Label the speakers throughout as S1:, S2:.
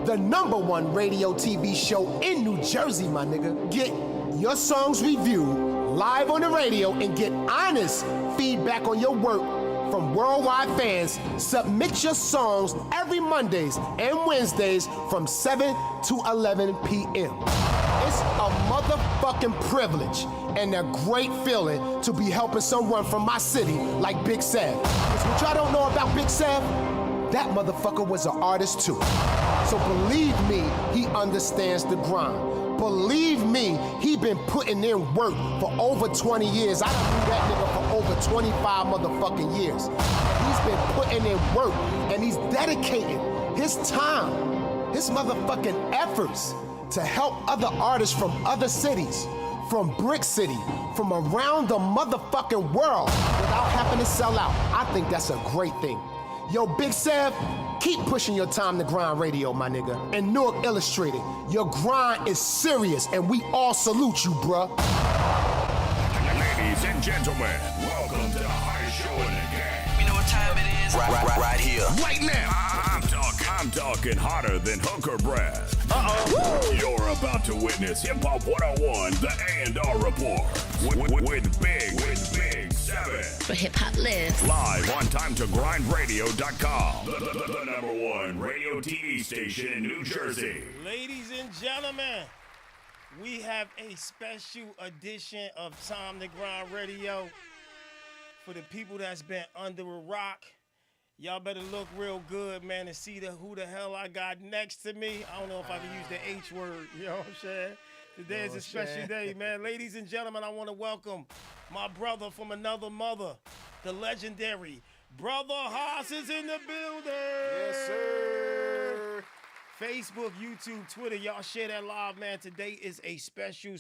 S1: the #1 radio TV show in New Jersey, my nigga. Get your songs reviewed live on the radio and get honest feedback on your work from worldwide fans. Submit your songs every Mondays and Wednesdays from 7 to 11 p.m. It's a motherfucking privilege and a great feeling to be helping someone from my city like Big Sav. Because what y'all don't know about Big Sav, that motherfucker was an artist too. So believe me, he understands the grind. Believe me, he been putting in work for over 20 years. I done knew that nigga for over 25 motherfucking years. He's been putting in work and he's dedicating his time, his motherfucking efforts to help other artists from other cities, from Brick City, from around the motherfucking world without having to sell out. I think that's a great thing. Yo, Big Sav, keep pushing your time to grind radio, my nigga. And Newark Illustrated, your grind is serious and we all salute you, bruh.
S2: Ladies and gentlemen, welcome to the hottest show in the game.
S3: You know what time it is?
S4: Right here.
S2: Right now, I'm talking hotter than hooker breath. You're about to witness Hip Hop 101, the A&R Report, with Big 7.
S5: For Hip Hop Lives.
S2: Live on TimeToGrindRadio.com, the #1 radio TV station in New Jersey.
S6: Ladies and gentlemen, we have a special edition of Time to Grind Radio. For the people that's been under a rock, y'all better look real good, man, and see who the hell I got next to me. I don't know if I can use the H word, you know what I'm saying? Today is a special day, man. Ladies and gentlemen, I want to welcome my brother from another mother, the legendary Brother Haas is in the building.
S7: Yes, sir.
S6: Facebook, YouTube, Twitter, y'all share that live, man. Today is a special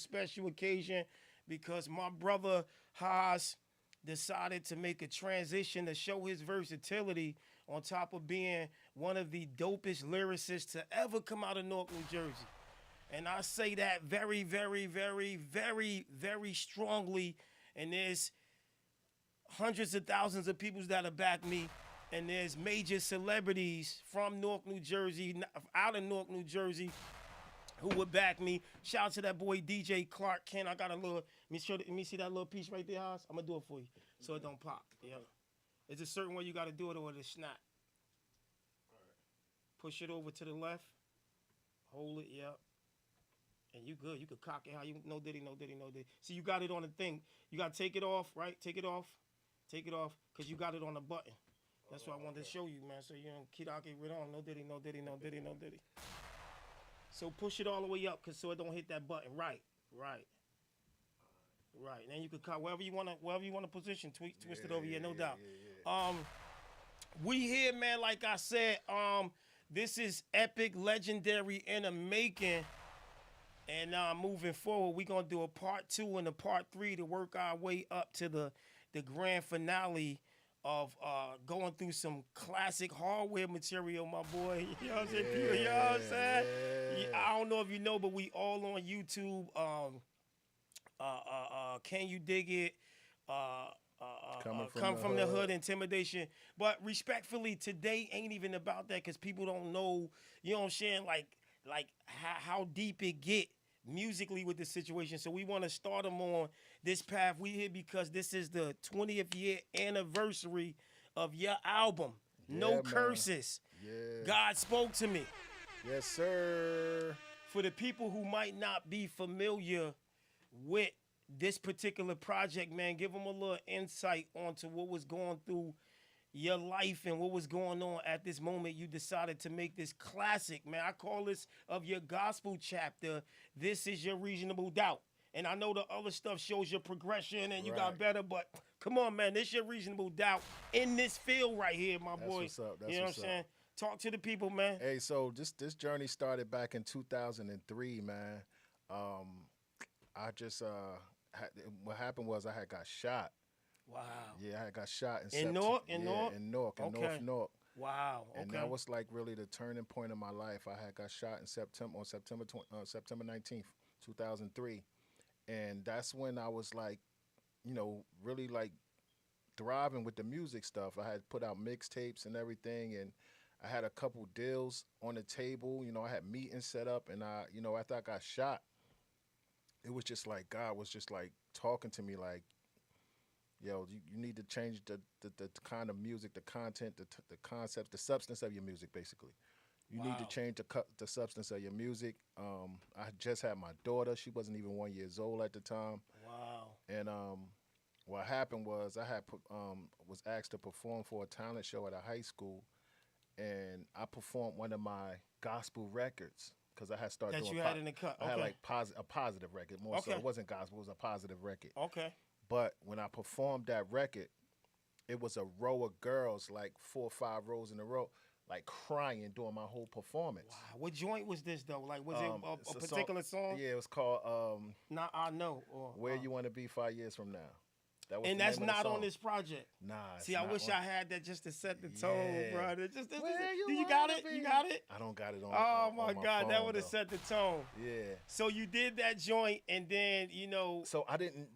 S6: occasion because my brother Haas decided to make a transition to show his versatility on top of being one of the dopest lyricists to ever come out of Newark, New Jersey. And I say that very, very, very, very, very strongly. And there's hundreds of thousands of people that'll back me. And there's major celebrities from Newark, New Jersey, out of Newark, New Jersey, who would back me. Shout out to that boy DJ Clark Kent. I got a little, let me see that little piece right there, House. I'm gonna do it for you so it don't pop. Yeah. It's a certain way you gotta do it or it's not. Push it over to the left. Hold it, yep. And you good. You could cock it how you, no diddy. See, you got it on the thing. You gotta take it off, right? Take it off, because you got it on the button. That's what I wanted to show you, man. So you don't keep it right on. No diddy. So push it all the way up, so it don't hit that button. Right. And then you could cut wherever you wanna position. Twist it over. Yeah, no doubt. We here, man. Like I said, this is epic, legendary, in the making. And moving forward, we're gonna do a part 2 and a part 3 to work our way up to the grand finale of going through some classic hardware material, my boy. You know what I'm saying? People, you know what I'm saying? Yeah, I don't know if you know, but we all on YouTube. Can You Dig It? Come from the hood, intimidation. But respectfully, today ain't even about that because people don't know, you know what I'm saying, like how deep it get musically with the situation. So we want to start them on this path. We here because this is the 20th year anniversary of your album. Yeah, No Curses.
S7: Yeah.
S6: God Spoke to Me.
S7: Yes, sir.
S6: For the people who might not be familiar with this particular project, man, give them a little insight onto what was going through your life and what was going on at this moment. You decided to make this classic, man. I call this of your gospel chapter. This is your reasonable doubt. And I know the other stuff shows your progression and you got better, but come on, man. This your reasonable doubt in this field right here, my boy.
S7: What's up. That's
S6: you know what I'm saying? Talk to the people, man.
S7: Hey, so this journey started back in 2003, man. I just what happened was I had got shot.
S6: Wow.
S7: Yeah, I got shot
S6: in Newark?
S7: In North Newark.
S6: Wow. Okay.
S7: And that was like really the turning point of my life. I had got shot in September 19th, 2003. And that's when I was like, you know, really like thriving with the music stuff. I had put out mixtapes and everything, and I had a couple deals on the table. You know, I had meetings set up, and after I got shot, it was just like God was just like talking to me like, yo, you need to change the kind of music, the content, the concepts, the substance of your music, basically. You need to change the substance of your music. I just had my daughter. She wasn't even 1 year old at the time.
S6: Wow.
S7: And what happened was I was asked to perform for a talent show at a high school, and I performed one of my gospel records because I had started
S6: That
S7: doing
S6: you had in the cut.
S7: I had like a positive record more so.
S6: Okay.
S7: It wasn't gospel; it was a positive record.
S6: Okay.
S7: But when I performed that record, it was a row of girls, like 4 or 5 rows in a row, like crying during my whole performance.
S6: Wow. What joint was this though? Like, was
S7: It's
S6: it a particular song?
S7: Yeah, it was called
S6: Not I know. Or
S7: "Where You Want to Be 5 Years From Now." That was
S6: and
S7: the
S6: that's
S7: name of the
S6: not on
S7: song.
S6: this project.
S7: Nah. it's
S6: See, I
S7: not
S6: wish
S7: on-
S6: I had that just to set the tone,
S7: Yeah.
S6: bro.
S7: Where
S6: Do you
S7: wanna
S6: got it?
S7: be?
S6: You got it?
S7: I don't got it on.
S6: Oh
S7: on
S6: my
S7: my
S6: God, that
S7: phone,
S6: would have
S7: though.
S6: set the tone.
S7: Yeah.
S6: So you did that joint, and then
S7: So I didn't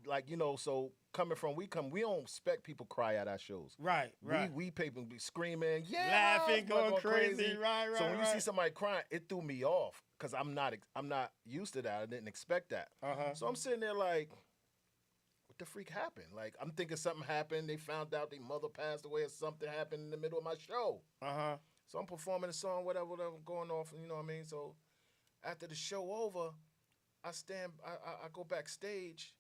S7: so coming from we don't expect people cry at our shows.
S6: right.
S7: We people be screaming, yeah,
S6: Laughing, going crazy. Right.
S7: So when you see
S6: right.
S7: somebody crying, it threw me off because I'm not used to that. I didn't expect that.
S6: Uh-huh.
S7: So I'm sitting there like, what the freak happened? Like I'm thinking something happened. They found out their mother passed away or something happened in the middle of my show.
S6: Uh-huh.
S7: So I'm performing a song, whatever, going off, you know what I mean? So after the show over, I go backstage,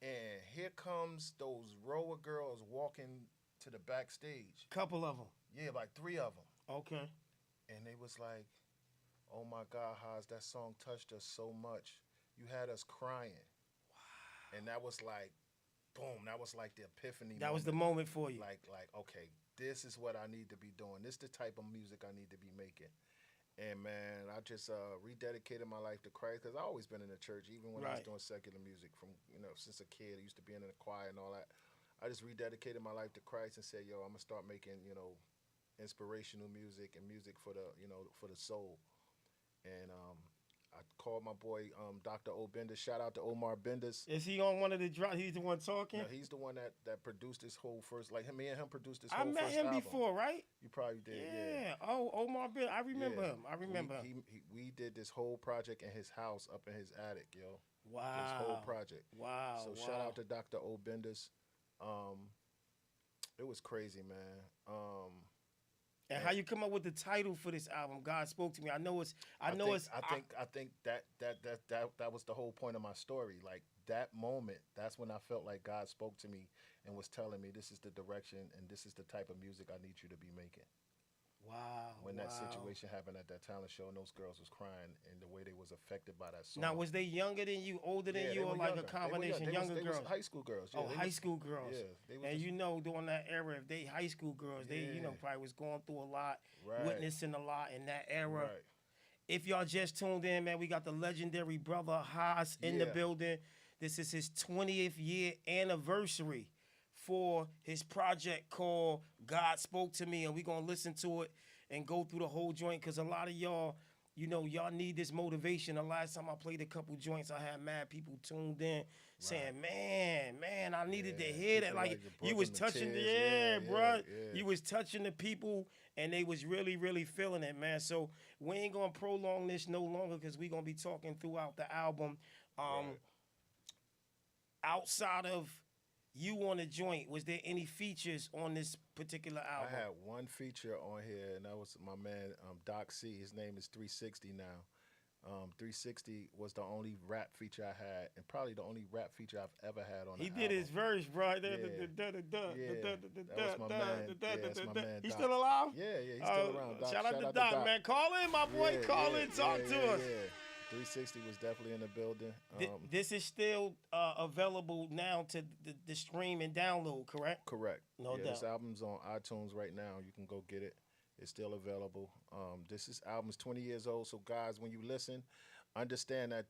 S7: and here comes those row of girls walking to the backstage.
S6: Couple of them.
S7: Yeah, like 3 of them.
S6: Okay.
S7: And they was like, oh my God, Haas, that song touched us so much. You had us crying. Wow. And that was like, boom, that was like the epiphany.
S6: That was the moment for you.
S7: Like, okay, this is what I need to be doing. This is the type of music I need to be making. And man, I just rededicated my life to Christ because I always been in the church, even when I was doing secular music from since a kid. I used to be in the choir and all that. I just rededicated my life to Christ and said, yo, I'm gonna start making inspirational music and music for the for the soul. And I called my boy Dr. O Benders. Shout out to Omar Benders.
S6: Is he on one of the drops? He's the one talking?
S7: No, he's the one that produced this whole first, me and him produced this
S6: I
S7: whole
S6: met
S7: first
S6: him
S7: album.
S6: before, right?
S7: You probably did, yeah.
S6: Oh, Omar Ben. I remember him. I remember him.
S7: We did this whole project in his house up in his attic, yo.
S6: Wow.
S7: This whole project.
S6: Wow.
S7: So shout out to Dr. O Benders. It was crazy, man.
S6: And how you come up with the title for this album? God spoke to me. I think
S7: that was the whole point of my story. Like that moment, that's when I felt like God spoke to me and was telling me this is the direction and this is the type of music I need you to be making.
S6: Wow.
S7: When that situation happened at that talent show and those girls was crying and the way they was affected by that song.
S6: Now, was they younger than you, older than you, or like a combination? Younger girls?
S7: High school girls. Yeah,
S6: high school girls.
S7: Yeah. They was
S6: And during that era, if they high school girls, they probably was going through a lot, witnessing a lot in that era.
S7: Right.
S6: If y'all just tuned in, man, we got the legendary brother Haas in the building. This is his 20th year anniversary for his project called God Spoke to Me, and we're going to listen to it and go through the whole joint because a lot of y'all, y'all need this motivation. The last time I played a couple joints, I had mad people tuned in saying, man, I needed to hear that. Like you was touching bro. You was touching the people, and they was really, really feeling it, man. So we ain't going to prolong this no longer because we're going to be talking throughout the album. Outside of you on the joint, was there any features on this particular album?
S7: I had one feature on here, and that was my man Doc C. His name is 360 now. 360 was the only rap feature I had, and probably the only rap feature I've ever had on the album.
S6: He did his verse, bro.
S7: That was my man. That's my man.
S6: He's
S7: Doc.
S6: still alive?
S7: Yeah, he's still around. Doc.
S6: Shout out to Doc, man. Call in, my boy. Call in, talk to us.
S7: Yeah. 360 was definitely in the building.
S6: This is still available now to the stream and download, correct?
S7: Correct.
S6: No doubt.
S7: This album's on iTunes right now. You can go get it. It's still available. This album's 20 years old. So guys, when you listen, understand that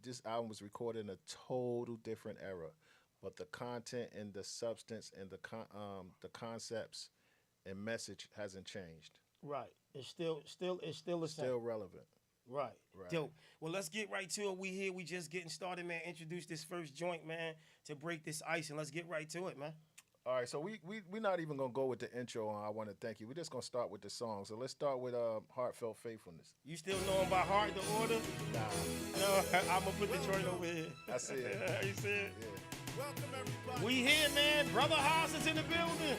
S7: this album was recorded in a total different era, but the content and the substance and the concepts and message hasn't changed.
S6: Right. It's still the same.
S7: Still relevant.
S6: Right. Dope. Well, let's get right to it. We just getting started, man. Introduce this first joint, man, to break this ice, and let's get right to it, man.
S7: All right, so we're not even gonna go with the intro on I Want to Thank You. We're just gonna start with the song. So let's start with Heartfelt Faithfulness.
S6: You still know him by heart, the order?
S7: Nah.
S6: No, I'm gonna put the joint over here.
S7: I see it.
S6: You see it?
S7: Yeah.
S3: Welcome everybody
S6: We here, man. Brother Haas is in the building.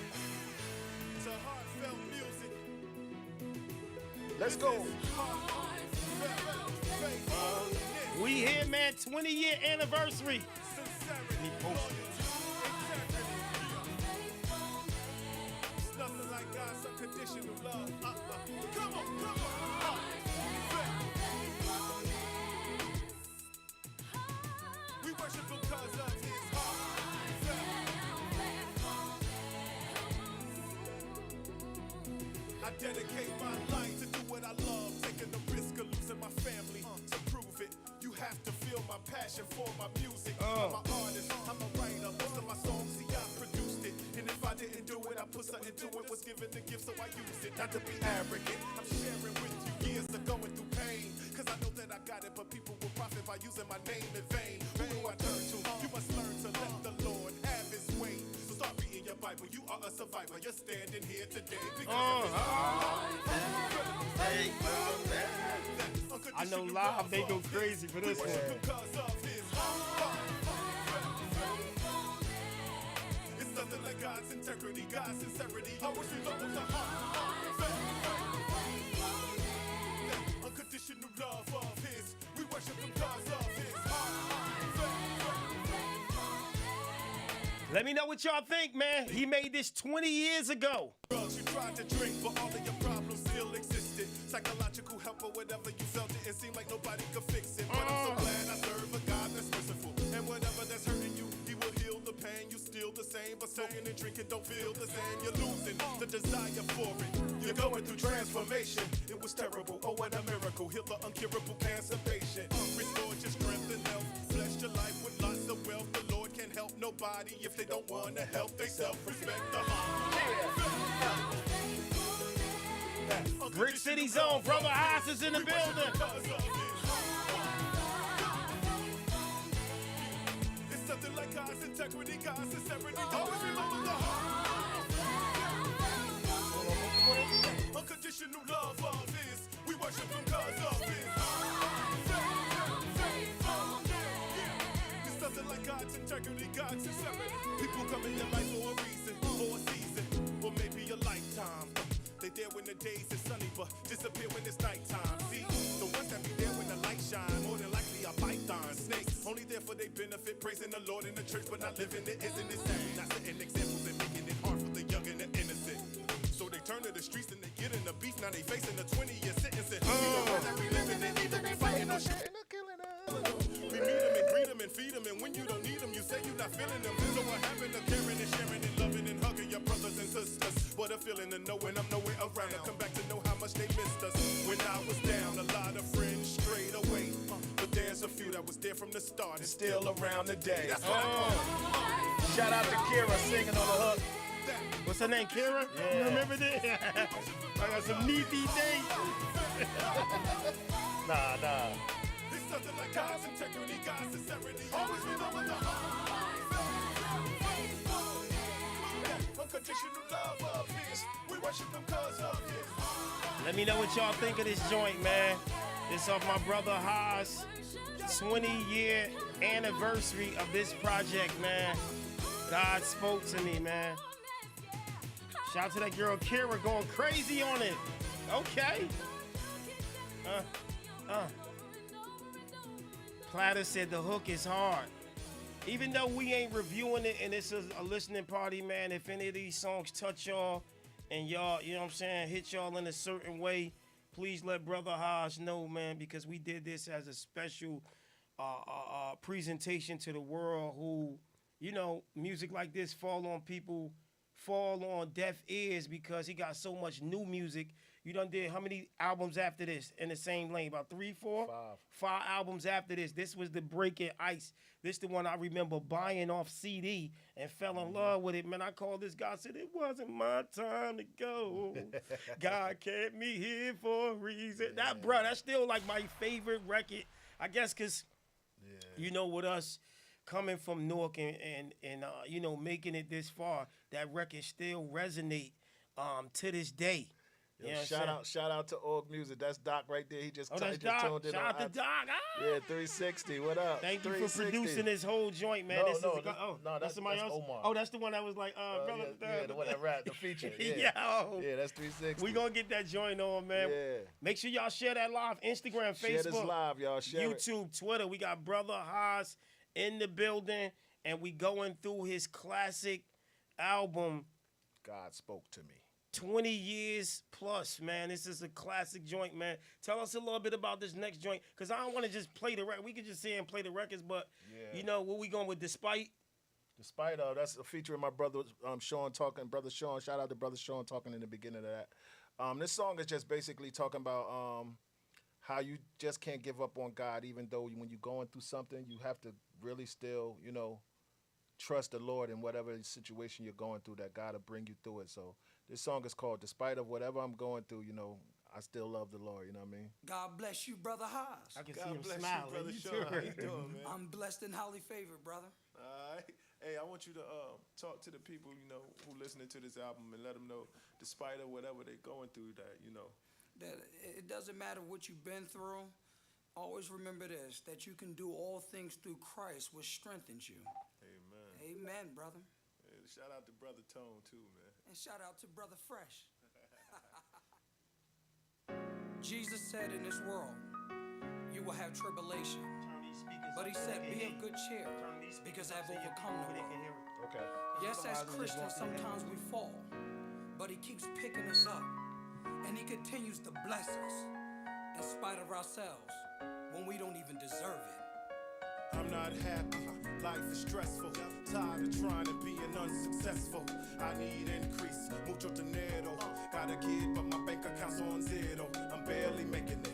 S3: to Heartfelt Music.
S7: Let's go.
S3: Heartfelt faithfulness,
S6: We here, man. 20-year anniversary.
S3: sincerity,
S6: post it.
S3: loyalty, integrity. It's nothing like God's unconditional love. Come on, come on. We worship him because of his I dedicate my life to do what I love, taking the risk of losing my family. To prove it, you have to feel my passion for my music. I'm an artist, I'm a writer. Most of my songs, see, I produced it. And if I didn't do it, I put something to it. Was given the gift, so I use it. Not to be arrogant, I'm sharing with you years of going through pain. Cause I know that I got it, but people will profit by using my name in vain. Who do I turn to? You must learn to let the Lord have his way. So start reading your Bible, you are a survivor. You're standing here today because
S6: I know live they go crazy for this one.
S3: because of his It's nothing like God's integrity, God's sincerity. Always remember the unconditional love of his. We worship him because of his
S6: Let me know what y'all think, man. He made this 20 years ago.
S3: drugs you tried to drink, but all of your problems still existed. Psychological help or whatever you felt, it seemed like nobody could fix it. But I'm so glad I serve a God that's merciful. And whatever that's hurting you, he will heal the pain. You still the same, but smoking and drinking don't feel the same. You're losing the desire for it. You're going through transformation. It was terrible, oh what a miracle. Heal the uncurable cancer patient. Restored your strength and health. Blessed your life with lots of wealth. The Lord can't help nobody if they don't want to help. They self-respect the
S6: Brick City Zone, Brother Haas is in the building.
S3: It's nothing like God's integrity, God's sincerity. Always remember the heart. Unconditional love of his. We worship him because of his. It's nothing like God's integrity, God's sincerity. People come in your life for a reason, for a season, or maybe a lifetime. They there when the days is sunny, but disappear when it's nighttime. See, the ones that be there when the light shine, more than likely are python snakes. Only there for their benefit, praising the Lord in the church, but not living it. Isn't it sad? Not setting examples and making it hard for the young and the innocent. So they turn to the streets and they get in the beef. Now they facing a 20-year sentence. And you know that we living it, either we fighting or shit. We meet them and greet them and feed them, and when you don't need them, you say you're not feeling them. So what happened to caring and sharing and loving and hugging your brothers and sisters? What a feeling to know when I'm nowhere around. I come back to know how much they missed us. When I was down, a lot of friends strayed away. But there's a few that was there from the start and still around today. That's what
S7: Shout out to Kira singing on the hook.
S6: What's her name, Kira?
S7: Yeah.
S6: You remember this? I got some neathy days.
S7: Nah.
S3: It's nothing like God's integrity, God's sincerity. Always remember the unconditional love of his. We worship him because of his.
S6: Let me know what y'all think of this joint, man. This off my brother Haas. 20-year anniversary of this project, man. God spoke to me, man. Shout out to that girl Kira going crazy on it. Okay. Platter said the hook is hard. Even though we ain't reviewing it and it's a listening party, man, if any of these songs touch y'all and y'all, you know what I'm saying, hit y'all in a certain way, please let Brother Haas know, man, because we did this as a special presentation to the world who, you know, music like this fall on deaf ears because he got so much new music. You done did how many albums after this in the same lane? About 3, 4? 5 albums after this. This was the Breaking Ice. This the one I remember buying off CD and fell in love with it. Man, I called this guy, said it wasn't my time to go. God kept me here for a reason. That, bro, that's still like my favorite record. I guess because, you know, with us, coming from Newark and you know, making it this far, that record still resonate to this day.
S7: Yo,
S6: You know what I'm
S7: shout out to Org Music. That's Doc right there. He just,
S6: Oh, that's
S7: he just
S6: Doc.
S7: tuned in
S6: Shout
S7: on
S6: out to Doc. Ah!
S7: Yeah, 360. What up?
S6: Thank you for
S7: 360.
S6: producing this whole joint, man.
S7: No,
S6: This is
S7: no,
S6: a, oh,
S7: no, that's
S6: somebody else.
S7: Omar.
S6: Oh, that's the one that was like, brother.
S7: Yeah, the one that rapped, the feature. Yeah,
S6: Yeah,
S7: that's 360.
S6: we gonna get that joint on, man.
S7: Yeah.
S6: Make sure y'all share that live. Instagram,
S7: Share this
S6: Facebook,
S7: live, y'all. Share it.
S6: YouTube, Twitter. We got Brother Haas in the building, and we going through his classic album,
S7: God spoke to me.
S6: 20 years plus, man. This is a classic joint, man. Tell us a little bit about this next joint, because I don't want to just play the record. We could just sit and play the records, but,
S7: Yeah.
S6: you know, what we going with, Despite?
S7: Despite that's a feature of my brother Sean talking. Brother Sean, shout out to Brother Sean talking in the beginning of that. This song is just basically talking about how you just can't give up on God, even though when you're going through something, you have to really still, you know, trust the Lord in whatever situation you're going through, that God will bring you through it. So this song is called Despite of Whatever I'm Going Through, you know, I still love the Lord, you know what I mean?
S4: God bless you, Brother Haas.
S6: I can
S5: God
S6: see him
S5: bless
S6: smiling.
S5: you, Brother
S6: You
S5: Sean.
S6: too.
S5: How you doing, man?
S4: I'm blessed and highly favored, brother.
S5: All right. Hey, I want you to talk to the people, you know, who listening to this album and let them know, despite of whatever they're going through, that, you know.
S4: That it doesn't matter what you've been through. Always remember this, that you can do all things through Christ, which strengthens you.
S5: Amen.
S4: Amen, brother.
S5: Hey, shout out to Brother Tone, too, man.
S4: And shout out to Brother Fresh. Jesus said in this world, you will have tribulation. But he said, be of good cheer, because I've overcome the world.
S7: Okay.
S4: Yes, as Christians, sometimes we fall, but he keeps picking us up, and he continues to bless us in spite of ourselves when we don't even deserve it.
S3: I'm not happy, life is stressful. Tired of trying to be an unsuccessful. I need increase, mucho dinero. Got a kid, but my bank account's on zero. I'm barely making it.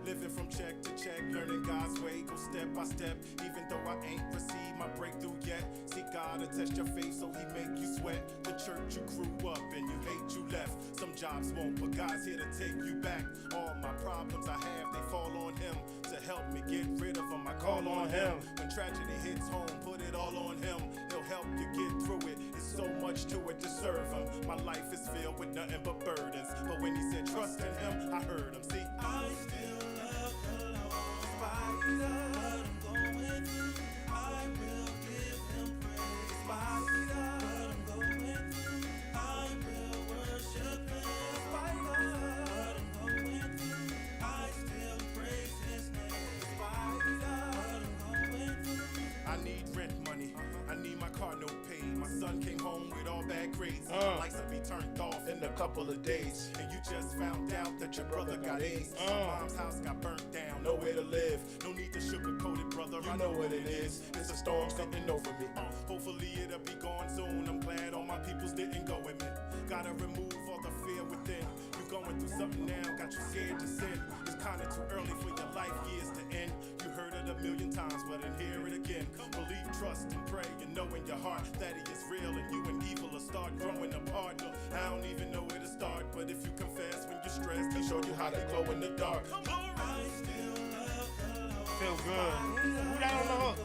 S3: Living from check to check, learning God's way, go step by step. Even though I ain't received my breakthrough yet. See God to test your faith so he make you sweat. The church you grew up and you hate you left. Some jobs won't, but God's here to take you back. All my problems I have, they fall on him. To help me get rid of them, I call on him. When tragedy hits home, put it all on him. He'll help you get through it. It's so much to it to serve him. My life is filled with nothing but burdens. But when he said trust in him, I heard him. See, I still love the Lord. Despite of what I'm going through, I will give him praise. Despite of what I'm going through, I will worship him. Despite of what I'm going through, I still praise his name. Despite of what I'm going through, I need rent money. I need my car note paid. My son came home with all bad grades. Lights will be turned off in a couple of days. And you just found out that your brother got AIDS. My mom's house got burnt down, nowhere to live. No need to sugarcoat it, brother. I know what it is. It's a storm sitting over me. Hopefully it'll be gone soon. I'm glad all my peoples didn't go with me. Gotta remove all the fear within. You going through something now, got you scared to sin. It's kinda too early for your life years to end. You heard it a million times, but then hear it again. Believe, trust, and pray, and know in your heart that he is real, and you and evil will start growing apart. I don't even know where to start, but if you confess when you're stressed, he showed you how to glow in the dark. I still love the Lord.
S6: Feel good. Who that on the hook?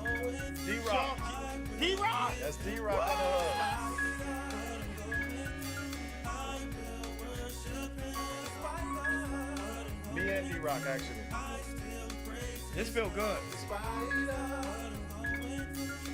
S7: D-Rock.
S6: D-Rock.
S7: That's D-Rock on the hook. Me and D-Rock, actually.
S6: This feel good.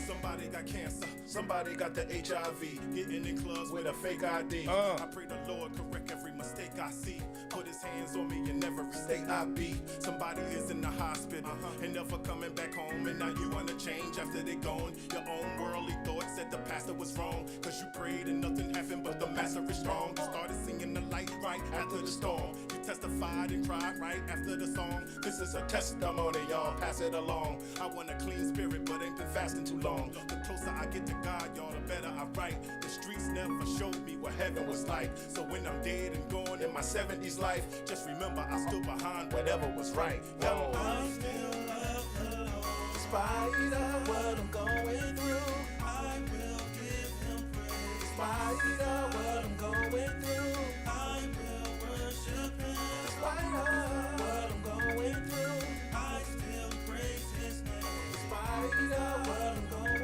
S3: Somebody got cancer, somebody got the HIV, getting in clubs with a fake ID. I pray the Lord correct every mistake I see. Put his hands on me in every state I be. Somebody is in the hospital and never coming back home, and now you wanna change after they gone. Your own worldly thoughts said the pastor was wrong, cause you prayed and nothing happened, but the master is strong. You started singing the light right after the storm. You testified and cried right after the song. This is a testimony, y'all, pass it along. I want a clean spirit, but ain't been fasting too long. The closer I get to God, y'all, the better I write. The streets never showed me what heaven was like. So when I'm dead and gone in my 70s life, just remember I stood behind whatever was right. Yo, I still love the Lord. Despite of what I'm going through, I will give him praise. Despite of what I'm going through, I will worship him. Despite of what I'm going through, I still praise his name. Despite of what I'm going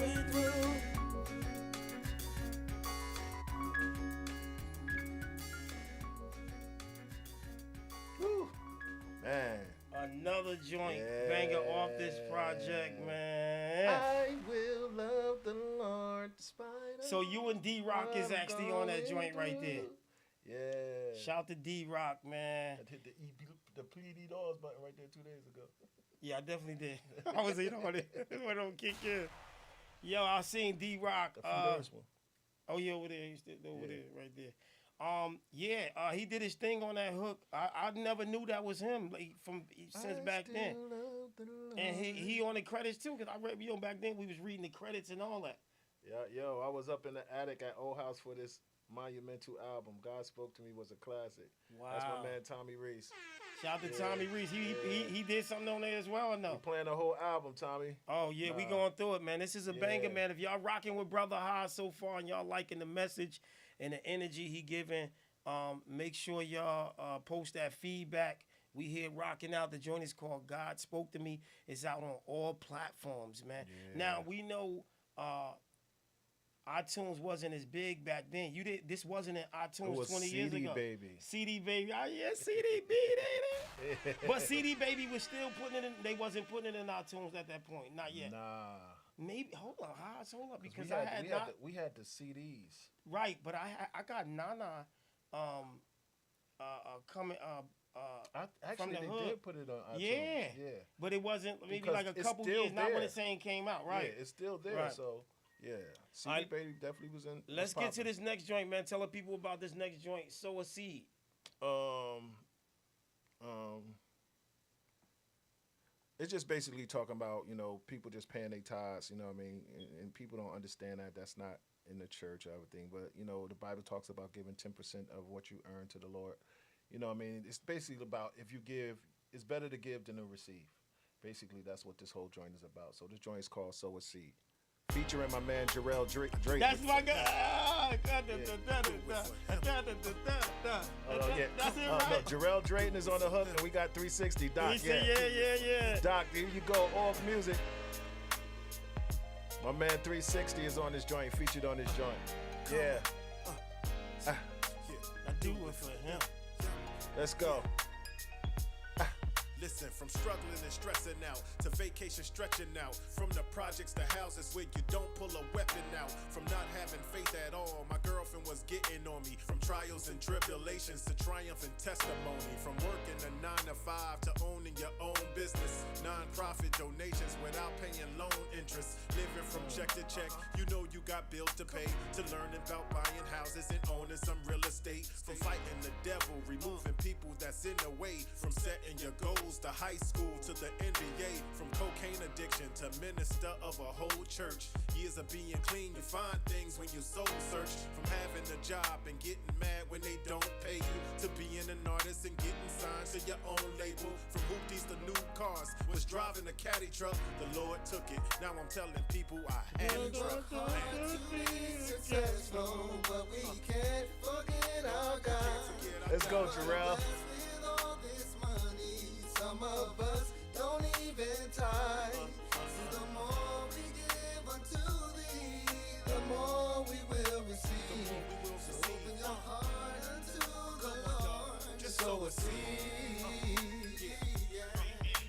S6: another joint banger off this project, man.
S7: I will love the Lord despite.
S6: So you and D-Rock is actually on that joint right there.
S7: Yeah.
S6: Shout to D-Rock, man.
S7: I hit the PD doors button right there 2 days ago.
S6: Yeah, I definitely did. I was in on it. It don't kick in. Yo, I seen D-Rock.
S7: The first one.
S6: Oh, yeah, over there. He's over there, right there. He did his thing on that hook. I never knew that was him since back then. And he on the credits too, because I read back then we was reading the credits and all that.
S7: Yeah, I was up in the attic at Old House for this monumental album. God Spoke to Me was a classic.
S6: Wow.
S7: That's my man Tommy Reese.
S6: Shout out to Tommy Reese. He did something on there as well, or no?
S7: We playing the whole album, Tommy.
S6: Oh yeah, we going through it, man. This is a banger, man. If y'all rocking with Brother Haas so far and y'all liking the message and the energy he giving, make sure y'all post that feedback. We here rocking out. The joint is called God Spoke to Me. It's out on all platforms, man.
S7: Yeah.
S6: Now we know iTunes wasn't as big back then. This wasn't in iTunes
S7: It was
S6: 20 years
S7: CD
S6: ago.
S7: Baby.
S6: CD Baby. Oh yeah, CD Baby. But CD Baby was still putting it in. They wasn't putting it in iTunes at that point. Not yet.
S7: Nah.
S6: Maybe hold up because
S7: we had the CDs.
S6: Right, but I got Nana coming
S7: Actually,
S6: from the
S7: they
S6: hood.
S7: did put it on iTunes.
S6: Yeah. But it wasn't maybe
S7: Because
S6: like a
S7: it's
S6: couple
S7: still
S6: years, not when
S7: there.
S6: the same came out, right?
S7: Yeah, it's still there.
S6: Right.
S7: So yeah, CD
S6: Alright.
S7: Baby definitely was in.
S6: Let's
S7: was
S6: get to
S7: popping.
S6: this next joint, man. Tell the people about this next joint. Sow a Seed.
S7: It's just basically talking about, people just paying their tithes, you know what I mean? And people don't understand that that's not in the church or everything. But, the Bible talks about giving 10% of what you earn to the Lord. You know what I mean? It's basically about if you give, it's better to give than to receive. Basically, that's what this whole joint is about. So this joint is called Sow a Seed. Featuring my man Jarrell Drake.
S6: That's my guy.
S7: Hold on, yeah.
S6: That's it,
S7: No,
S6: right?
S7: Jarrell Drayton is on the hook, and we got 360. Doc,
S6: Yeah.
S7: Doc, here you go, off music. My man 360 is on this joint, featured on this joint. Yeah.
S6: I do it for him.
S7: Let's go.
S3: Listen, from struggling and stressing out to vacation stretching out, from the projects to houses where you don't pull a weapon out, from not having faith at all, my girlfriend was getting on me, from trials and tribulations to triumph and testimony, from working a 9 to 5 to owning your own business, non-profit donations without paying loan interest, living from check to check, you got bills to pay, to learning about buying houses and owning some real estate, from fighting the devil, removing people that's in the way, from setting your goals to high school to the NBA, from cocaine addiction to minister of a whole church. Years of being clean, you find things when you soul search. From having a job and getting mad when they don't pay you, to being an artist and getting signed to your own label. From hoopties to new cars, was driving a caddy truck. The Lord took it. Now I'm telling people I had a truck.
S8: To be successful, but we can't forget our God.
S7: Let's go, Jarrell.
S8: With all this money, some of us don't even tithe. So the more we give unto thee, the more we will receive. So open your heart unto the Lord, just sow a seed.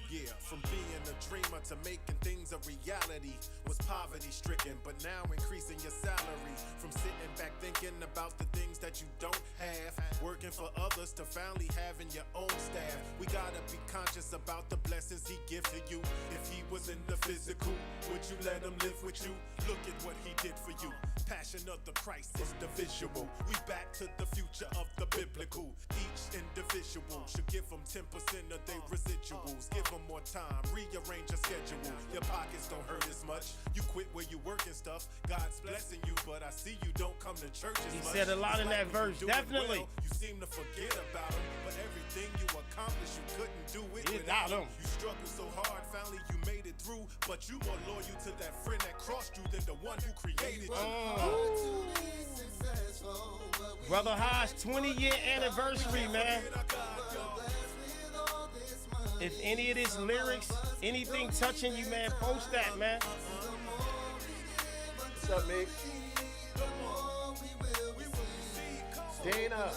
S3: Yeah, from being a dreamer to making things a reality, was poverty stricken, but now increasing your salary. From sitting back thinking about the things that you don't have, working for others to finally having your own staff. We gotta be conscious about the blessings he gives to you. If he was in the physical, would you let him live with you? Look at what he did for you. Passion of the Christ is the visual. We back to the future of the biblical. Each individual should give them 10% of their residuals. Give them more time, rearrange your schedule. Your pockets don't hurt as much. You quit where you work and stuff. God's blessing you, but I see you don't come to church as much.
S6: He said a lot in that verse,
S3: Doing
S6: definitely.
S3: well, you seem to forget about him, but everything you accomplished, you couldn't do it
S6: Without him.
S3: You struggled so hard, finally you made it through, but you more loyal to that friend that crossed you than the one who created you.
S6: Brother Haas, 20-year anniversary, man. If any of this lyrics, anything touching you, man, post that, man.
S7: What's up, Mick? Dana,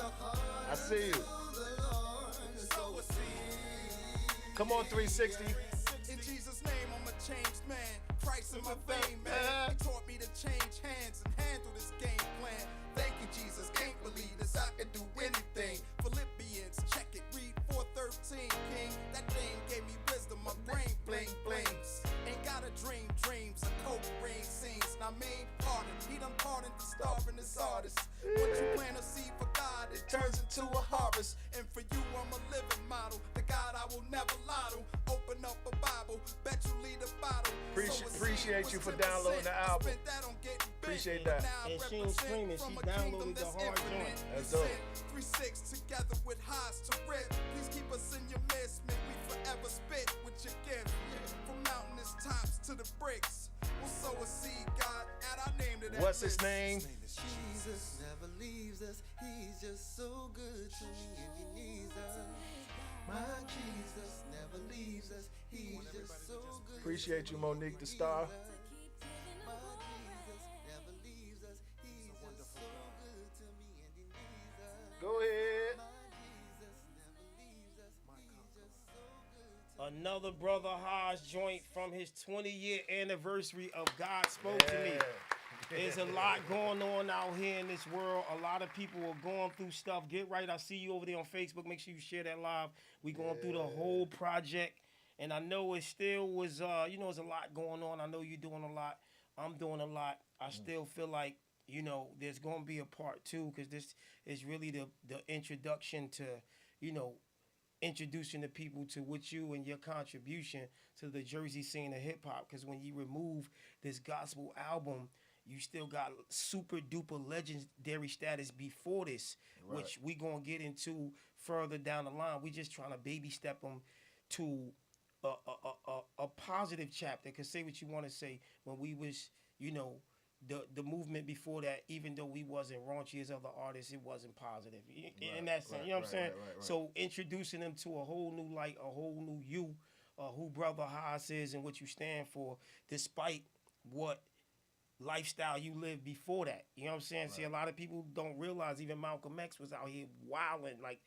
S7: I see you. Come on, 360.
S3: In Jesus' name, I'm a changed man. Christ in my vein, man. He taught me to change hands and handle this game plan. Thank you, Jesus. Can't believe this. I can do anything. Philippians, check it. Read 4:13, King. That thing gave me wisdom. My brain bling blings. Ain't gotta dream dreams. A coke ring scenes. Now mean, pardon. He done pardoned the starving this artist. What you plant a seed for God, it turns into a harvest. And for you, I'm a living model. The God I will never lie to. Open up a Bible, bet you lead a bottle.
S7: Appreciate you for downloading the album. Appreciate that.
S6: And she ain't screaming, she downloaded the hard joint.
S7: That's dope.
S3: 3-6 together with highs to rip. Please keep us in your midst. May we forever spit with your gift. From mountainous tops to the bricks. We'll sow a seed, God. Add our name to that.
S7: What's his name?
S8: Jesus never leaves us. He's just so good to me and he needs us. My Jesus never leaves us. He's just so good.
S7: Appreciate you, Monique the Star.
S8: My Jesus never leaves us. He's just so good to me and he needs us.
S7: Go ahead.
S8: My Jesus never leaves us. He's just so good to
S6: Another brother Haas joint from his 20-year anniversary of God Spoke to Me. There's a lot going on out here in this world. A lot of people are going through stuff. Get right. I see you over there on Facebook. Make sure you share that live. We going through the whole project. And I know it still was, there's a lot going on. I know you're doing a lot. I'm doing a lot. I still feel like, there's going to be a part 2 because this is really the introduction to, introducing the people to what you and your contribution to the Jersey scene of hip-hop. Because when you remove this gospel album, you still got super duper legendary status before this, which we gonna get into further down the line. We just trying to baby step them to a positive chapter. Cause say what you want to say. When we was, the movement before that, even though we wasn't raunchy as other artists, it wasn't positive in that sense. You know what I'm saying? Right. So introducing them to a whole new light, a whole new you, who Brother Haas is and what you stand for, despite what lifestyle you lived before that. You know what I'm saying? Right. See, a lot of people don't realize even Malcolm X was out here wilding, like,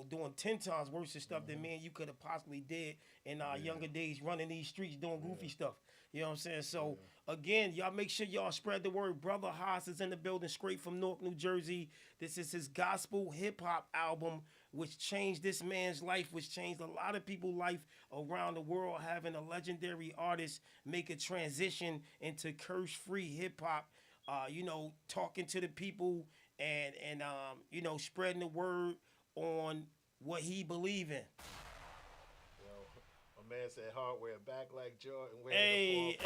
S6: doing 10 times worse of stuff than me and you could have possibly did in our younger days, running these streets, doing goofy stuff. You know what I'm saying? So, again, y'all make sure y'all spread the word. Brother Haas is in the building, straight from Newark, New Jersey. This is his gospel hip-hop album, which changed this man's life, which changed a lot of people's life around the world, having a legendary artist make a transition into curse-free hip-hop, talking to the people and spreading the word on what he believe in.
S7: My man said hardware back like Jordan.
S6: Hey,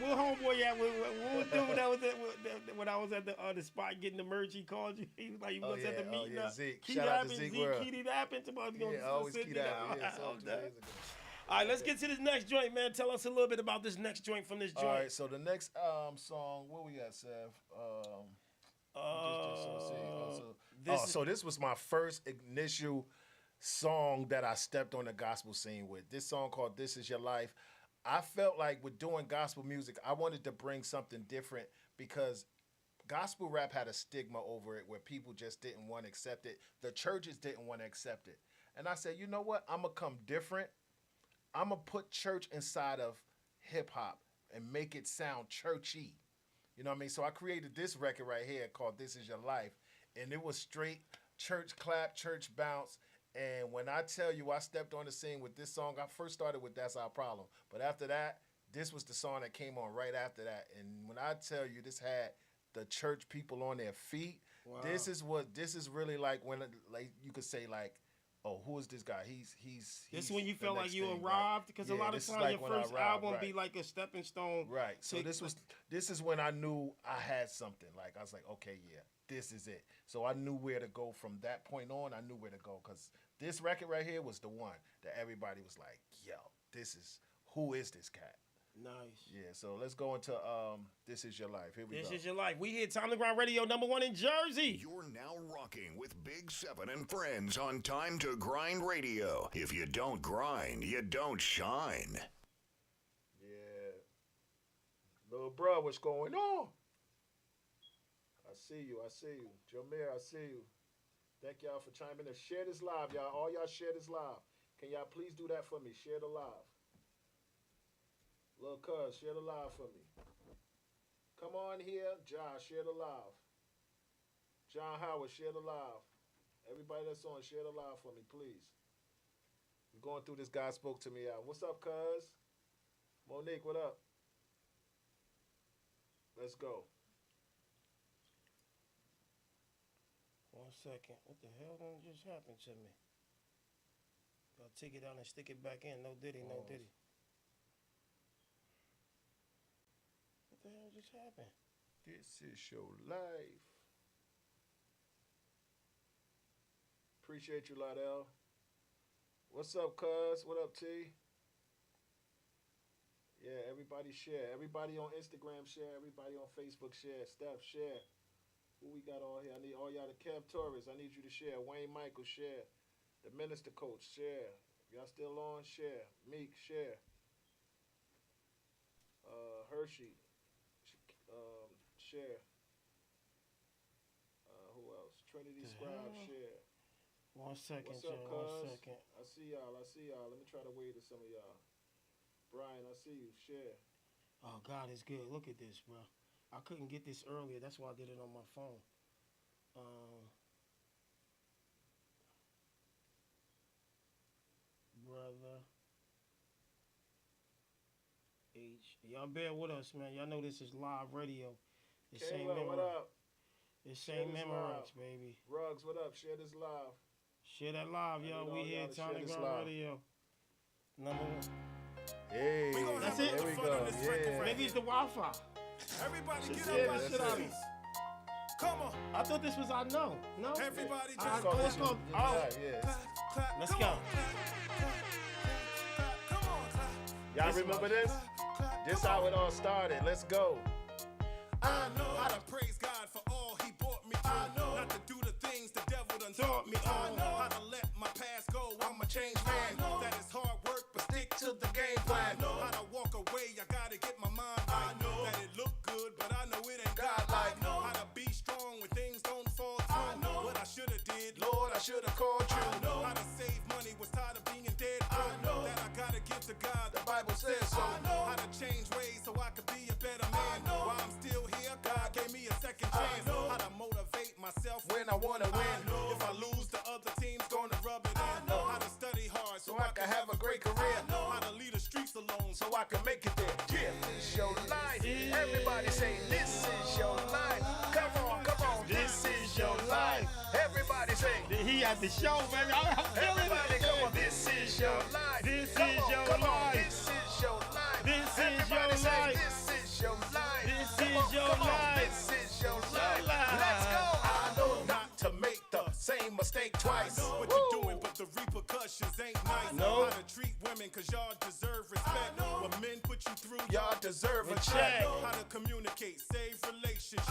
S6: what homeboy at? What dude that was at when I was at the spot getting the merch? He called you. He was like, you was at the meeting.
S7: Zeke. Shout out to Zeke World.
S6: Keep it happen tomorrow.
S7: Always keep it happen.
S6: All right, let's get to this next joint, man. Tell us a little bit about this next joint from this joint.
S7: All right, so the next song, what we got, Seth? So this was my first initial song that I stepped on the gospel scene with. This song called This Is Your Life. I felt like with doing gospel music, I wanted to bring something different because gospel rap had a stigma over it where people just didn't want to accept it. The churches didn't want to accept it. And I said, you know what? I'm going to come different. I'm going to put church inside of hip hop and make it sound churchy. You know what I mean? So I created this record right here called This Is Your Life. And it was straight church clap, church bounce. And when I tell you I stepped on the scene with this song, I first started with That's Our Problem. But after that, this was the song that came on right after that. And when I tell you this had the church people on their feet, this is really like when, like, you could say like, oh, who is this guy? He's
S6: this is when you felt like you arrived, because a lot of times like your first album be like a stepping stone.
S7: Right. So this is when I knew I had something. Like I was like, okay, yeah, this is it. So I knew where to go from that point on. I knew where to go because this record right here was the one that everybody was like, yo, who is this cat?
S6: Nice.
S7: Yeah, so let's go into This Is Your Life. Here we go.
S6: This is your life. We hit Time to Grind Radio #1 in Jersey.
S2: You're now rocking with Big 7 and friends on Time to Grind Radio. If you don't grind, you don't shine.
S7: Yeah. Little bro, what's going on? I see you. Jameer, I see you. Thank y'all for chiming in. Share this live, y'all. All y'all share this live. Can y'all please do that for me? Share the live. Lil' Cuz, share the live for me. Come on here. Josh, share the live. John Howard, share the live. Everybody that's on, share the live for me, please. I'm going through this guy spoke to me out. What's up, Cuz? Monique, what up? Let's go.
S6: 1 second. What the hell done just happened to me? Gotta take it out and stick it back in. No diddy, no diddy. What the hell just happened?
S7: This is your life. Appreciate you, Lydell. What's up, Cuz? What up, T? Yeah, everybody share. Everybody on Instagram share. Everybody on Facebook share. Steph share. Who we got all here? I need all y'all. The Camp Tourists, I need you to share. Wayne Michael share. The Minister Coach share. Y'all still on? Share. Meek share. Hershey share. Who else? Trinity Scribe share.
S6: 1 second,
S7: What's up,
S6: Joe. 1
S7: cuz?
S6: second.
S7: I see y'all. Let me try to wave to some of y'all. Brian, I see you. Share.
S6: Oh, God, it's good. Look at this, bro. I couldn't get this earlier. That's why I did it on my phone. Brother H. Y'all bear with us, man. Y'all know this is live radio. This ain't
S7: Kayla, what up?
S6: This
S7: Share
S6: ain't
S7: this
S6: Memorex,
S7: live.
S6: baby.
S7: Rugs, what up? Share this live.
S6: Share that live,
S7: I
S6: y'all.
S7: need
S6: We
S7: all
S6: here,
S7: y'all to share
S6: Tony
S7: this
S6: Ground
S7: live.
S6: Radio. Number 1.
S7: Hey,
S3: We gonna
S6: That's
S3: have
S6: it?
S3: a
S7: there we
S3: little fun
S7: go.
S3: on this record
S7: Yeah.
S3: right
S6: Maybe it's
S3: here.
S6: the Wi-Fi.
S3: Everybody
S6: Just
S3: get
S6: share
S3: up
S6: this
S3: out
S6: shit
S3: your
S6: out.
S3: seats. Come on.
S6: I thought this was I know. No?
S3: Everybody
S6: All right,
S3: just
S6: let's go.
S7: Yeah,
S6: Oh,
S7: yeah.
S3: clap, clap.
S6: let's
S3: Come
S6: go.
S3: on, clap, clap, clap. Come on, clap.
S7: Y'all
S6: This
S7: remember
S6: one.
S7: this?
S3: Clap,
S7: This
S3: come
S7: how
S3: on.
S7: it all started. Let's go.
S3: I know how to praise God for all he brought me through. I know not to do the things the devil done taught me. I know how to let my past go. I'm a changed man. That is hard work, but stick to the game plan. I know how to walk away. I gotta get my mind right. I know that it look good, but I know it ain't God-like. I know how to be strong when things don't fall through. I know what I shoulda did. Lord, I shoulda called you. I know how to save money. Was tired of being dead. I know that I gotta give to God. The Bible says so. I know how to change ways so I could be a better man. While I'm still here, God gave me a second chance. How to motivate myself when I wanna win. If I lose, the other team's gonna rub it in. How to study hard so I can have a great career. How to leave the streets alone so I can make it there. Yeah, this is your life. Everybody say this is your life. Come on, come on, this is your life. Everybody say.
S6: He at the show, baby. I'm feeling
S7: Everybody
S6: it.
S7: come on, this is your life.
S6: This
S7: Come
S6: is
S7: on,
S6: your
S7: come on,
S6: life.
S7: this is your life.
S6: This is
S7: Everybody
S6: your
S7: say,
S6: life.
S7: this is your life.
S6: This
S7: Come
S6: is
S7: on,
S6: your
S7: come on,
S6: life.
S7: This is your life.
S6: life.
S7: Let's go. I know not to make the same mistake twice.
S3: I know what you're doing, but the repercussions ain't nice.
S6: No.
S3: How to treat women, cause y'all deserve respect. When men put you through,
S7: Y'all deserve a
S6: check.
S7: check.
S3: how to communicate, save relationships.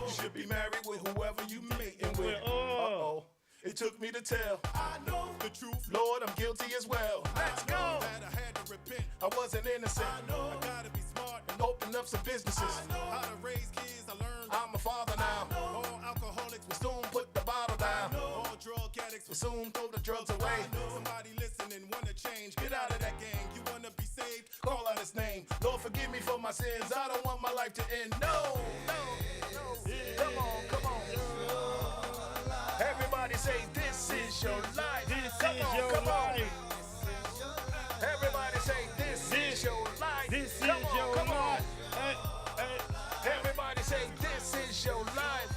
S3: You should be married with whoever you mating with.
S7: Uh-oh. It took me to tell.
S3: I know the truth.
S7: Lord, I'm guilty as well. Let's go.
S3: That I had to repent.
S7: I wasn't innocent.
S3: I know I gotta be smart.
S7: And open up some businesses.
S3: I know how to raise kids. I learned.
S7: I'm a father now.
S3: All alcoholics
S7: Will soon put the bottle down.
S3: all drug addicts
S7: Will soon throw the drugs away.
S3: Somebody listening, wanna change. Get out of that gang. You wanna be saved?
S7: Call out his name. Lord, forgive me for my sins. I don't want my life to end. No, no, no. Come on, come on. Everybody say, this is your life.
S6: This
S7: Come
S6: is
S7: on,
S6: your
S7: come on.
S6: life.
S7: Everybody say, this is your life.
S6: This
S7: Come
S6: is
S7: on,
S6: your
S7: come on.
S6: life. Hey, hey.
S7: Everybody say, this is your life.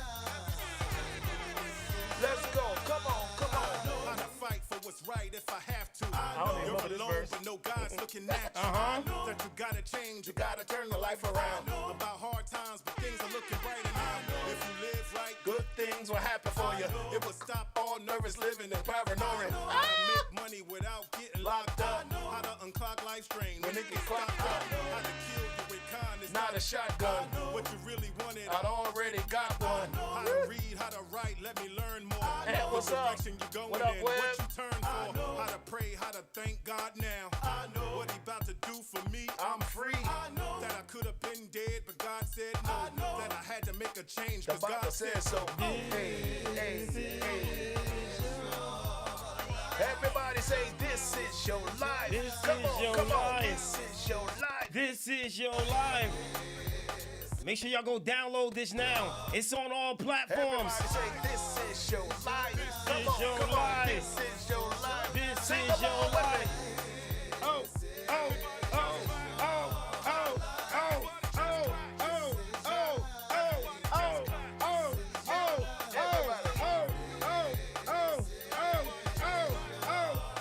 S7: Let's go. Come on, come on.
S3: How to fight for what's right if I have to.
S7: don't even
S3: You're
S7: know this
S3: alone,
S7: verse.
S3: but no God's looking at you. That you gotta change, you gotta turn the life around. About hard times, but things are looking brighter now. If you live right,
S7: Good things will happen for you.
S3: it will stop all nervous living and
S7: Paranoia.
S3: how to make money without getting locked up. How to unclog life strain
S7: When it get clocked up.
S3: How to kill you with kindness.
S7: Not a shotgun.
S3: What you really wanted.
S7: I'd already got one.
S3: How to read, how to write, let me learn more.
S7: Hey, what's
S3: the
S7: up?
S3: direction you going
S7: What up,
S3: in,
S7: Web?
S3: what you turn for. How to pray, how to thank God now. I know what he about to do for me.
S7: I'm free.
S3: I know that I could have been dead, but God said no. I know that I had to make a change,
S7: The
S3: cause
S7: Bible
S3: God
S7: says so. Hey, hey, hey. Everybody say this is your life.
S6: This
S7: Come
S6: is
S7: on,
S6: your
S7: come on.
S6: life.
S7: This is your life.
S6: This is your life. Make sure y'all go download this now. It's on all platforms.
S7: Everybody say this is your life.
S6: This is your
S7: Come on,
S6: life.
S7: this is your life.
S6: This
S7: Sing
S6: is your
S7: along with me.
S6: life. Oh, oh, oh, oh, oh, oh, oh, oh, oh, oh, oh, oh,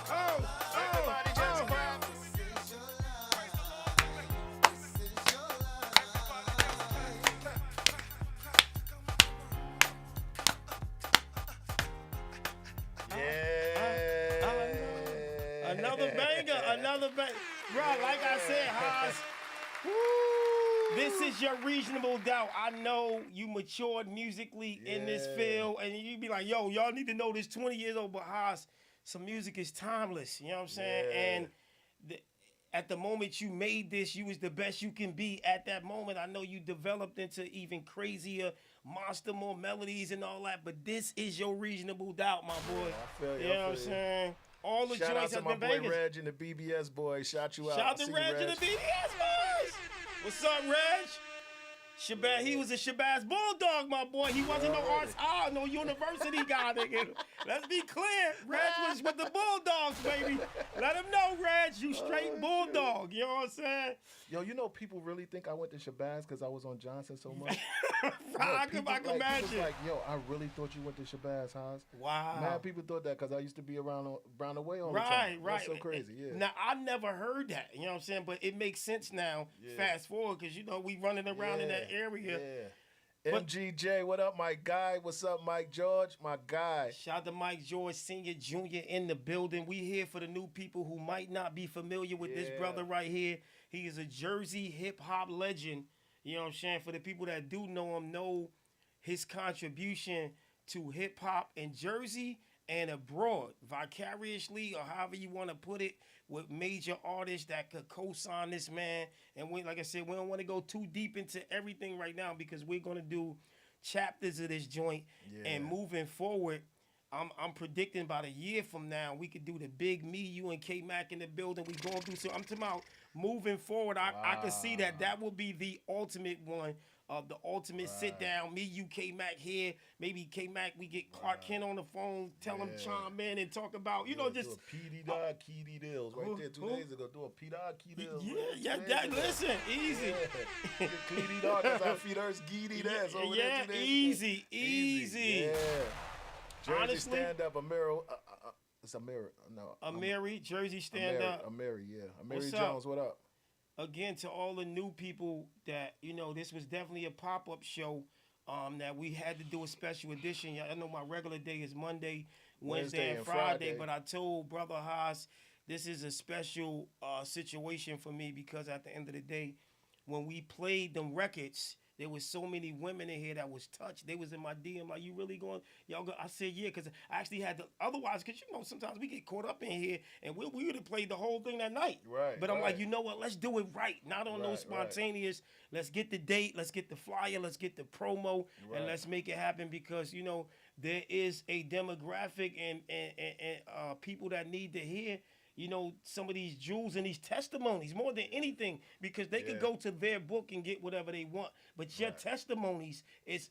S6: oh,
S7: Everybody just clap. Yeah.
S6: Another banger, another banger. Bro, like I said, Haas, this is your reasonable doubt. I know you matured musically in this field, and you be like, yo, y'all need to know this 20 years old, but Haas, some music is timeless. You know what I'm saying?
S7: Yeah.
S6: And at the moment you made this, you was the best you can be at that moment. I know you developed into even crazier monster, more melodies and all that, but this is your reasonable doubt, my boy.
S7: I feel
S6: You
S7: you.
S6: know what I'm saying? All the
S7: Shout out
S6: joints
S7: to
S6: have
S7: my
S6: been
S7: boy
S6: bangers.
S7: Reg and the BBS boys. Shout you out.
S6: Shout out
S7: I
S6: to
S7: see you,
S6: Reg and the BBS boys. What's up, Reg? Shabazz, he was a Shabazz Bulldog, my boy. He wasn't no arts, no university guy, nigga. Let's be clear. Reg was with the Bulldogs, baby. Let him know, Reg, you straight Bulldog. You know what I'm saying?
S7: Yo, you know people really think I went to Shabazz because I was on Johnson so much.
S6: I can imagine.
S7: People like, yo, I really thought you went to Shabazz, Haas.
S6: Wow.
S7: Man, people thought that because I used to be around the way all the
S6: Right,
S7: time.
S6: right.
S7: That's so crazy, yeah.
S6: Now, I never heard that, you know what I'm saying? But it makes sense now, fast forward, because, you know, we running around in that area.
S7: Yeah. MGJ, what up, my guy? What's up, Mike George? My guy.
S6: Shout out to Mike George, Senior, Junior in the building. We here for the new people who might not be familiar with this brother right here. He is a Jersey hip-hop legend. You know what I'm saying? For the people that do know him, know his contribution to hip-hop in Jersey and abroad, vicariously, or however you want to put it, with major artists that could co-sign this man. And we, like I said, we don't want to go too deep into everything right now because we're going to do chapters of this joint. And moving forward, I'm predicting about a year from now, we could do the big me, you, and K-Mac in the building. We going through, so I'm talking about moving forward. I can see that will be the ultimate one. Of the ultimate sit down, me, you, K-Mac here. Maybe K-Mac, we get Clark Kent on the phone, tell him chime in and talk about, you know, just.
S7: Do a PD Dog, Key Deals right there 2 days ago. Do a P Dog, Key Deals.
S6: Listen, easy.
S7: Key Dog, that's our feeders, Geedy Dance over there 2 days ago.
S6: Easy.
S7: Yeah. Jersey
S6: Honestly,
S7: stand up, Amiro. It's Amiri. No.
S6: Amiri, Jersey stand up.
S7: Amiri, yeah. Amiri
S6: What's up?
S7: Jones, what up?
S6: Again, to all the new people that, you know, this was definitely a pop-up show that we had to do a special edition. I know my regular day is Monday, Wednesday, and Friday, but I told Brother Haas this is a special situation for me because at the end of the day, when we played them records, there was so many women in here that was touched. They was in my DM like, you really going? Y'all go? I said, yeah, because I actually had to. Otherwise, because, you know, sometimes we get caught up in here, and we would have played the whole thing that night.
S7: Right.
S6: But I'm like, you know what? Let's do it right. Not on no spontaneous. Let's get the date. Let's get the flyer. Let's get the promo. And let's make it happen because, you know, there is a demographic and people that need to hear, you know, some of these jewels and these testimonies more than anything, because they could go to their book and get whatever they want. But your testimonies is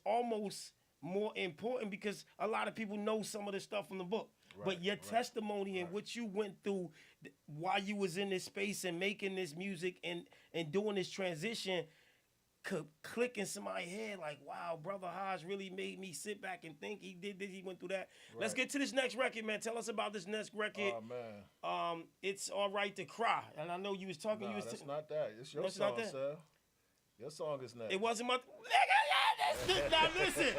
S6: almost more important because a lot of people know some of the stuff from the book. But your testimony and what you went through while you was in this space and making this music and doing this transition could click in somebody's head like, wow, Brother Hodge really made me sit back and think. He did this, he went through that. Let's get to this next record, man. Tell us about this next record.
S7: Oh, man.
S6: It's All Right to Cry. And I know you was talking.
S7: Nah, that's not that. It's your
S6: That's
S7: song,
S6: not that?
S7: sir. Your song is next.
S6: It wasn't my... Now listen.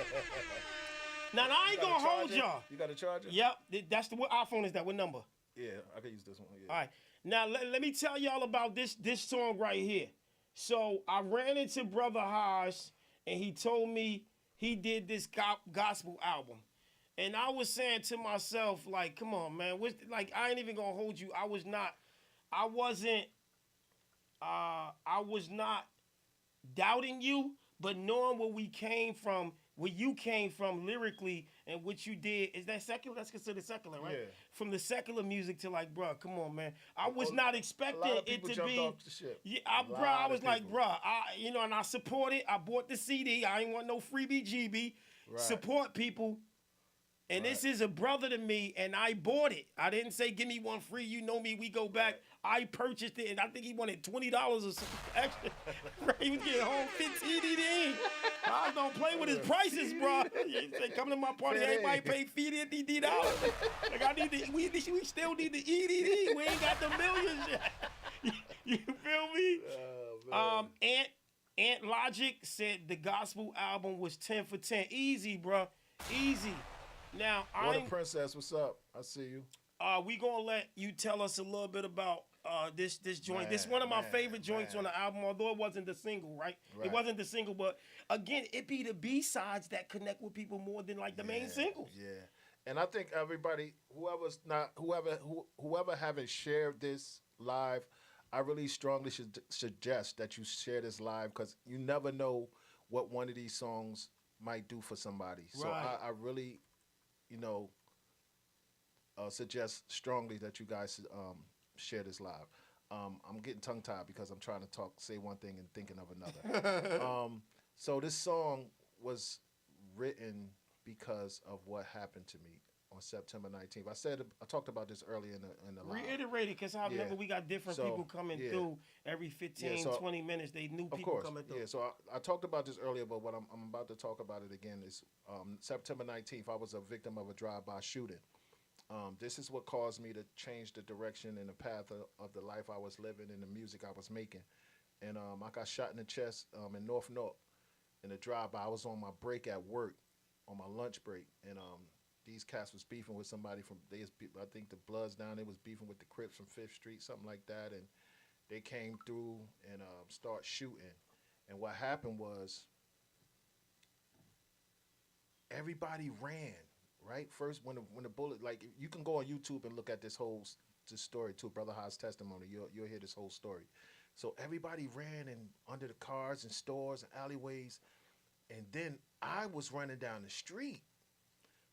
S6: Now I ain't gonna hold y'all.
S7: You got a charger?
S6: Yep. That's what iPhone is that? What number?
S7: Yeah, I can use this one. Yeah.
S6: All right. Now let me tell y'all about this song right here. So I ran into Brother Haas, and he told me he did this gospel album. And I was saying to myself, like, come on, man. Like, I ain't even gonna hold you. I was not doubting you, but knowing where we came from where you came from lyrically and what you did, is that secular? That's considered secular, right?
S7: Yeah.
S6: From the secular music to like, bruh, come on, man. I was
S7: A
S6: not
S7: lot
S6: expecting
S7: of
S6: it
S7: people
S6: to
S7: jumped
S6: be.
S7: off the ship.
S6: Yeah,
S7: A
S6: bruh,
S7: lot
S6: I
S7: of
S6: was like,
S7: people.
S6: bruh, and I support it. I bought the CD. I ain't want no freebie GB.
S7: Right.
S6: Support people. And this is a brother to me, and I bought it. I didn't say, give me one free. You know me, we go back. I purchased it, and I think he wanted $20 or something extra. He was getting home 15 DD. I don't play with his prices, bro. He said, come to my party, everybody pay $50 Like, I need to, we still need the EDD. We ain't got the millions yet. You feel me? Ant Logic said the gospel album was 10 for 10. Easy, bro. Easy. Now,
S7: Water Princess, what's up? I see you.
S6: We gonna let you tell us a little bit about this joint.
S7: Man,
S6: This is one of my
S7: man,
S6: favorite joints
S7: man.
S6: on the album, although it wasn't the single, right?
S7: Right.
S6: It wasn't the single, but again, it be the B-sides that connect with people more than like the main singles.
S7: Yeah. And I think everybody, whoever haven't shared this live, I really strongly should suggest that you share this live, because you never know what one of these songs might do for somebody. So
S6: Right.
S7: I really, suggest strongly that you guys share this live. I'm getting tongue-tied because I'm trying to say one thing and thinking of another. So this song was written because of what happened to me on September 19th. I talked about this earlier in the live.
S6: Reiterate it, because I remember we got different people coming through every 15, 20 minutes. They new people coming through.
S7: Yeah, so I talked about this earlier, but what I'm about to talk about it again is September 19th, I was a victim of a drive-by shooting. This is what caused me to change the direction and the path of the life I was living and the music I was making. And I got shot in the chest in North in a drive-by. I was on my break at work, on my lunch break, and these cats was beefing with somebody I think the Bloods down there was beefing with the Crips from 5th Street, something like that, and they came through and start shooting. And what happened was everybody ran. Right? First, when the bullet, like, you can go on YouTube and look at this story too, Brother Haas' testimony. You'll hear this whole story. So everybody ran in under the cars and stores and alleyways, and then I was running down the street.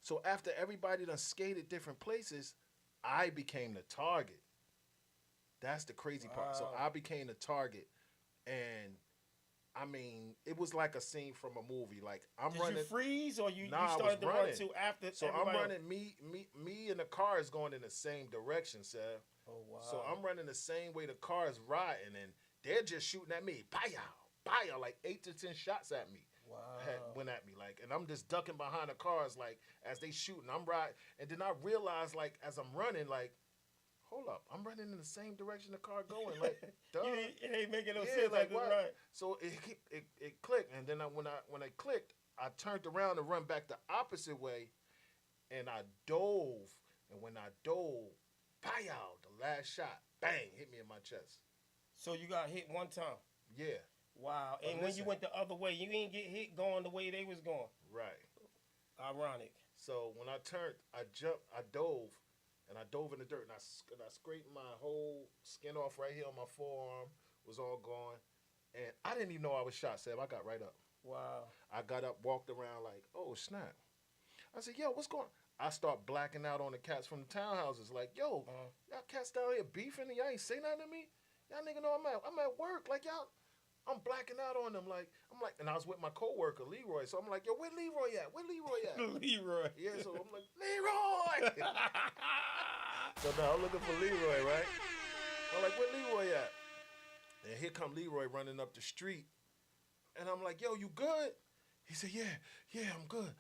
S7: So after everybody done skated different places, I became the target. That's the crazy part. So I became the target, and I mean, it was like a scene from a movie. Like, I'm running.
S6: Did you freeze, or you
S7: I
S6: started to
S7: was
S6: run
S7: running.
S6: too after?
S7: So I'm running. Me and the car is going in the same direction, sir.
S6: Oh wow.
S7: So I'm running the same way the car is riding, and they're just shooting at me. Pow, like 8 to 10 shots at me.
S6: Wow.
S7: Went at me, like, and I'm just ducking behind the cars, like, as they shooting. I'm riding, and then I realize, like, as I'm running, like, hold up, I'm running in the same direction the car going, like, duh.
S6: It ain't making no sense.
S7: like,
S6: what?
S7: what?
S6: Right.
S7: So it clicked, and then when I clicked, I turned around to run back the opposite way, and I dove, and when I dove, pow, the last shot, bang, hit me in my chest.
S6: So you got hit one time.
S7: Yeah.
S6: Wow. And
S7: But
S6: when you
S7: listen.
S6: went the other way, you ain't get hit going the way they was going.
S7: Right.
S6: Ironic.
S7: So when I turned, I jumped, I dove, and I dove in the dirt, and I scraped my whole skin off right here on my forearm, was all gone, and I didn't even know I was shot, Seb. I got right up.
S6: Wow.
S7: I got up, walked around like, oh, snap. I said, yo, what's going on? I start blacking out on the cats from the townhouses, like, yo, y'all cats down here beefing and y'all ain't say nothing to me? Y'all nigga know I'm at work, like, y'all. I'm blacking out on them, like, and I was with my coworker, Leroy, so I'm like, yo, where Leroy at?
S6: Leroy.
S7: Yeah, so I'm like, Leroy! So now I'm looking for Leroy, right? I'm like, where Leroy at? And here come Leroy running up the street. And I'm like, yo, you good? He said, yeah, I'm good.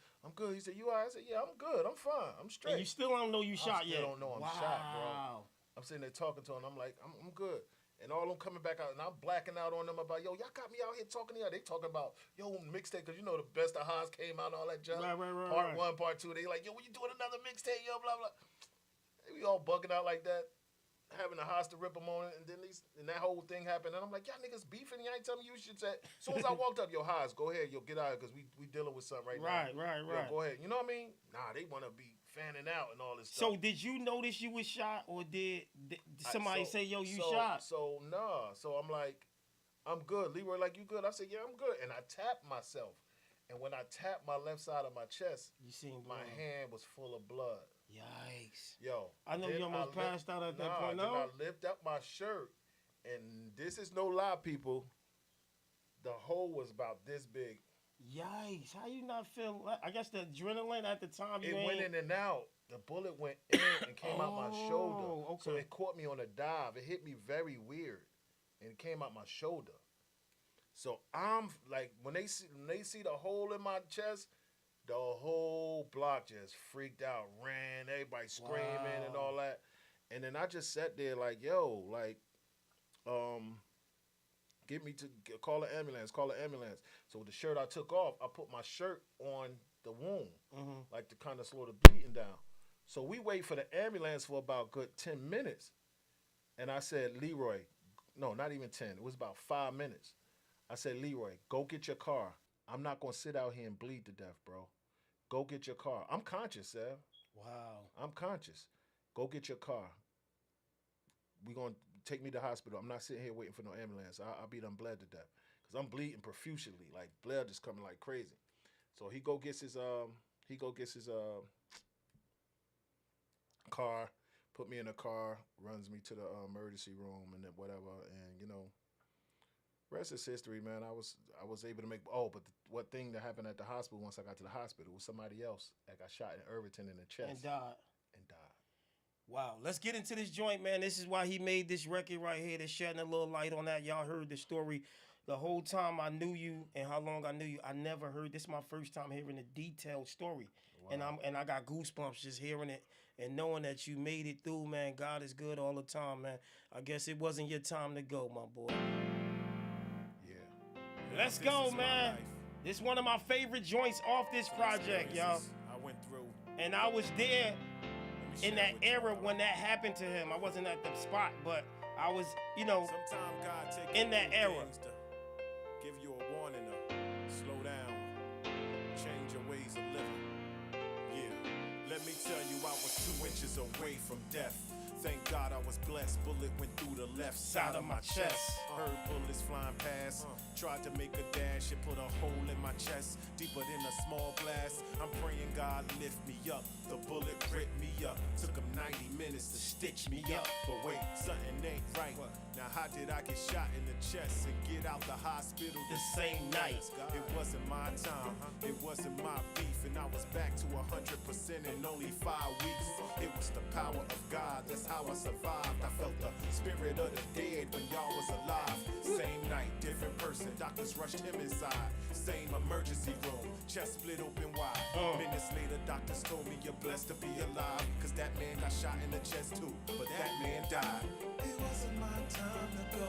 S7: He said, you all right? I said, yeah, I'm good. I'm fine. I'm straight.
S6: And you still don't know you shot yet.
S7: I still don't know I'm shot, bro. I'm sitting there talking to him. I'm like, I'm good. And all them coming back out, and I'm blacking out on them about, yo, y'all got me out here talking to y'all. They talking about, yo, mixtape, because you know the Best of Haas came out and all that junk.
S6: Right.
S7: Part 1, part 2. They like, yo, when you doing another mixtape, yo, blah, blah. We all bugging out like that, having a Haas to rip them on it, and then that whole thing happened. And I'm like, y'all niggas beefing, y'all ain't telling me you should say. As soon as I walked up, yo, Haas, go ahead, yo, get out, because we dealing with something right now.
S6: Right.
S7: Yo, go ahead. You know what I mean? Nah, they want to be fanning out and all this
S6: So
S7: stuff.
S6: did you notice you was shot, or did somebody say, yo, you shot?
S7: So I'm like, I'm good. Leroy like, you good? I said, yeah, I'm good. And I tapped myself. And when I tapped my left side of my chest,
S6: You seen
S7: my
S6: blood.
S7: hand was full of blood.
S6: Yikes.
S7: Yo.
S6: I know
S7: then
S6: you almost passed out at that point,
S7: Then
S6: no?
S7: I lift up my shirt, and this is no lie, people. The hole was about this big.
S6: Yikes. How you not feel? I guess the adrenaline at the time,
S7: It went in and out. The bullet went in and came out my shoulder.
S6: Okay.
S7: So it caught me on a dive. It hit me very weird, and it came out my shoulder. So I'm like, when they see the hole in my chest, the whole block just freaked out, ran, everybody screaming and all that. And then I just sat there like, yo, like, get me to call an ambulance. So with the shirt I took off, I put my shirt on the wound, like to kind of slow the bleeding down. So we wait for the ambulance for about good 10 minutes. And I said, Leroy, no, not even 10. It was about 5 minutes. I said, Leroy, go get your car. I'm not going to sit out here and bleed to death, bro. Go get your car. I'm conscious, Seb.
S6: Wow.
S7: I'm conscious. Go get your car. We're going to take me to the hospital. I'm not sitting here waiting for no ambulance. I'll be done bled to death. Because I'm bleeding profusely. Like, blood just coming like crazy. So he go gets his car, put me in a car, runs me to the emergency room and then whatever. And, you know, rest is history, man. I was able to make, but what thing that happened at the hospital once I got to the hospital was somebody else that got shot in Irvington in the chest.
S6: And died.
S7: And died.
S6: Wow. Let's get into this joint, man. This is why he made this record right here. That's shedding a little light on that. Y'all heard the story. The whole time I knew you and how long I knew you, I never heard. This is my first time hearing a detailed story. Wow. And I got goosebumps just hearing it and knowing that you made it through, man. God is good all the time, man. I guess it wasn't your time to go, my boy. Let's go, man. This is one of my favorite joints off this project, y'all.
S3: I went through.
S6: And I was there in that era when that happened to him. I wasn't at the spot, but I was, you know, in that era.
S3: Give you a warning to slow down, change your ways of living. Yeah, let me tell you, I was 2 inches away from death. Thank God I was blessed. Bullet went through the left side of my chest. Heard bullets flying past. Tried to make a dash and put a hole in my chest, deeper than a small blast. I'm praying God lift me up. The bullet ripped me up. Took him 90 minutes to stitch me up. But wait, something ain't right. Now how did I get shot in the chest and get out the hospital the same night? It wasn't my time. It wasn't my beef. And I was back to 100% in only 5 weeks. It was the power of God. That's how I survived. I felt the spirit of the dead when y'all was alive. Same night, different person. Doctors rushed him inside. Same emergency room. Chest split open wide. Minutes later, doctors told me you're blessed to be alive. Cause that man got shot in the chest too. But that man died. It wasn't my time to go.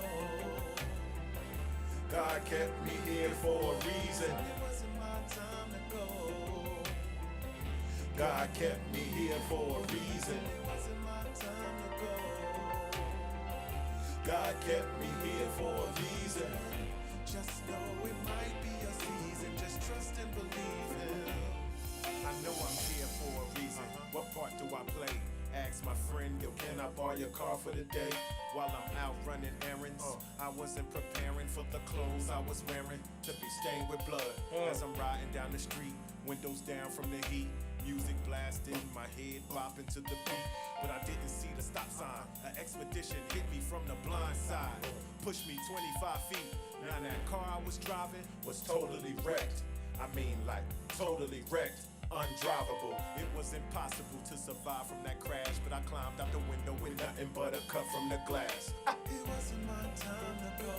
S3: God kept me here for a reason. It wasn't my time to go. God kept me here for a reason. It wasn't my time to go. God kept me here for a reason. Just know it might be a season. Just trust and believe Him. I know I'm here for a reason. What part do I play? Ask my friend, yo, can I borrow your car for the day? While I'm out running errands, I wasn't preparing for the clothes I was wearing to be stained with blood. As I'm riding down the street, windows down from the heat, music blasting, my head bopping to the beat. But I didn't see the stop sign. An expedition hit me from the blind side, pushed me 25 feet. Now that car I was driving was totally wrecked. I mean, like, totally wrecked. Undrivable. It was impossible to survive from that crash, but I climbed out the window with nothing but a cut from the glass. It wasn't my time to go.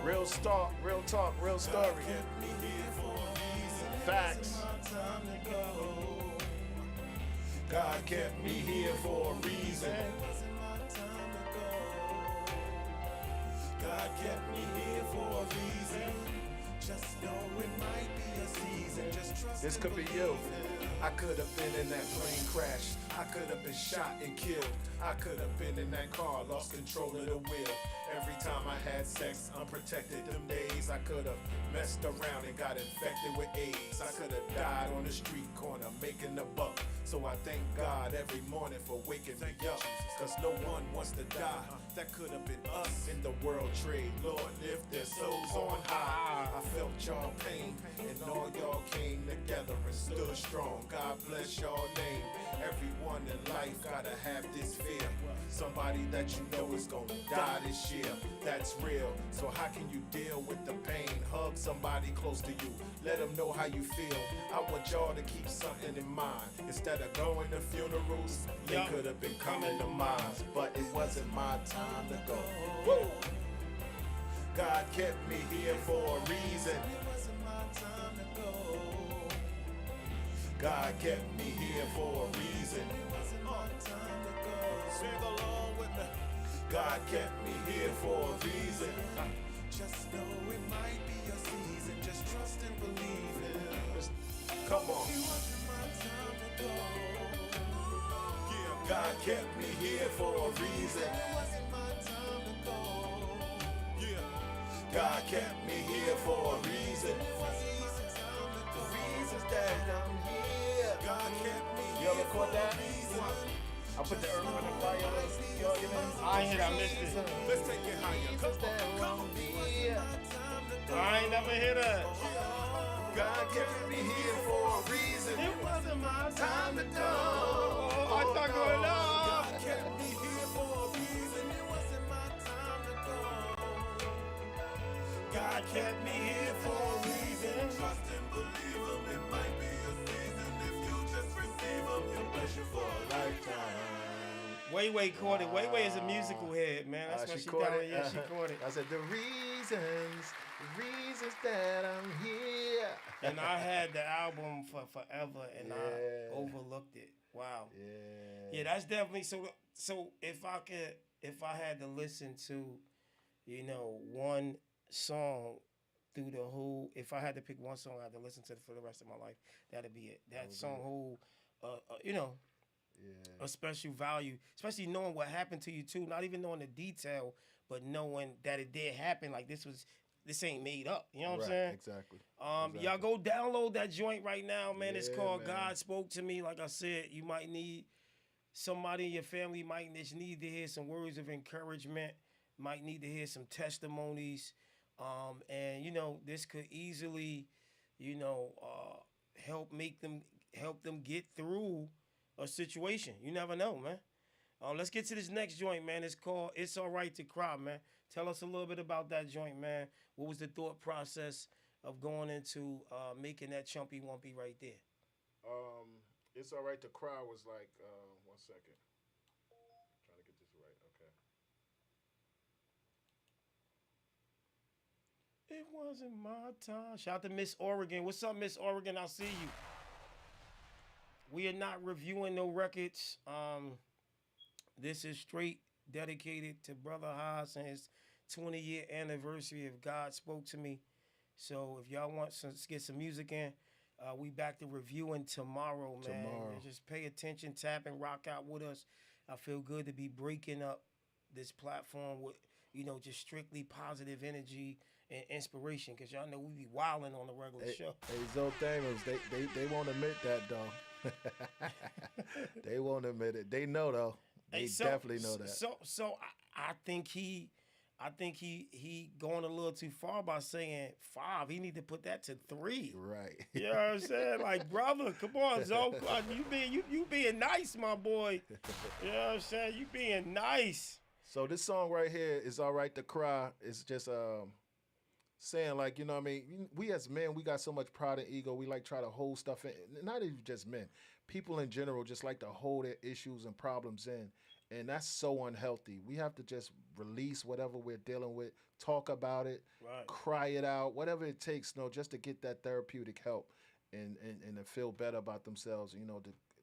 S7: Real talk, real story.
S3: God kept me here for a reason.
S7: Facts.
S3: It wasn't my time to go.
S7: God kept me here for a reason.
S3: It wasn't my time to go. God kept me here for a reason. Just know it might be a season. Just trust.
S7: This could be you.
S3: I could have been in that plane crash. I could have been shot and killed. I could have been in that car, lost control of the wheel. Every time I had sex, unprotected them days, I could have messed around and got infected with AIDS. I could have died on the street corner making a buck. So I thank God every morning for waking me up. Cause no one wants to die.
S5: That could have been us in the world trade. Lord, lift their souls on high. I felt y'all pain, and all y'all came together and stood strong. God bless y'all name. Everyone in life gotta have this fear. Somebody that you know is gonna die this year. That's real. So how can you deal with the pain? Hug somebody close to you. Let them know how you feel. I want y'all to keep something in mind. Instead of going to funerals, they could have been coming to mine. But it wasn't my time to go. Woo! God kept me here for a reason. It wasn't my time to go. God kept me here for a reason. It wasn't my time to go. Sing along with me. God kept me here for a reason. Just know it might be a season. Just trust and believe it. Come on. It wasn't my time to go. Yeah, God kept me here for a reason. It wasn't my time to go. Yeah, God kept me here for a reason. It wasn't my time to go. The reasons that I'm here. God kept me here. You ever caught that? I put the earth on the fire.
S6: I ain't hit, I missed it.
S5: Let's take it higher. Come on.
S6: I ain't never hit that.
S5: God kept me here for a reason.
S6: It wasn't my
S5: Time to go.
S6: I start going on.
S5: God kept me here for a reason. It wasn't my time to go. God kept me here for a reason. Trust and believe him. It might be a season. If you just receive him, he'll bless you for a lifetime.
S6: Way caught it. Way is a musical head, man. That's what she
S7: caught it.
S6: Yeah, she caught it.
S7: I said the reasons that I'm here.
S6: And I had the album for forever, and I overlooked it. Wow. Yeah, that's definitely so. So if I had to listen to, one song through the whole, if I had to pick one song I had to listen to for the rest of my life, that'd be it. That song whole, a special value, especially knowing what happened to you too. Not even knowing the detail, but knowing that it did happen. Like this ain't made up. You know what I'm saying?
S7: Exactly.
S6: Y'all go download that joint right now, man. It's called
S7: man.
S6: God Spoke to Me. Like I said, you might need somebody in your family might just need to hear some words of encouragement, might need to hear some testimonies. And this could easily, help them get through a situation. You never know, man. Let's get to this next joint, man. It's called It's All Right to Cry, man. Tell us a little bit about that joint, man. What was the thought process of going into making that chumpy wumpy right there?
S7: It's All Right to Cry was like, 1 second. Trying to get this right, okay.
S6: It wasn't my time. Shout out to Miss Oregon. What's up, Miss Oregon? I'll see you. We are not reviewing no records. This is straight dedicated to Brother Haas and his 20-year anniversary of God Spoke to Me. So if y'all want to get some music in, we back to reviewing tomorrow, man. Just pay attention, tap and rock out with us. I feel good to be breaking up this platform with, just strictly positive energy and inspiration, because y'all know we be wilding on the regular show.
S7: Hey, Zothamers, they won't admit that, though. They won't admit it. They know, though. They definitely know that.
S6: So I think he going a little too far by saying 5. He need to put that to 3.
S7: Right.
S6: You know what I'm saying? Like, brother, come on, Zo. You being nice, my boy. You know what I'm saying? You being nice.
S7: So this song right here is All Right to Cry. It's just saying, like, we as men, we got so much pride and ego. We like try to hold stuff in. Not even just men. People in general just like to hold their issues and problems in. And that's so unhealthy. We have to just release whatever we're dealing with, talk about it, cry it out, whatever it takes, just to get that therapeutic help and to feel better about themselves,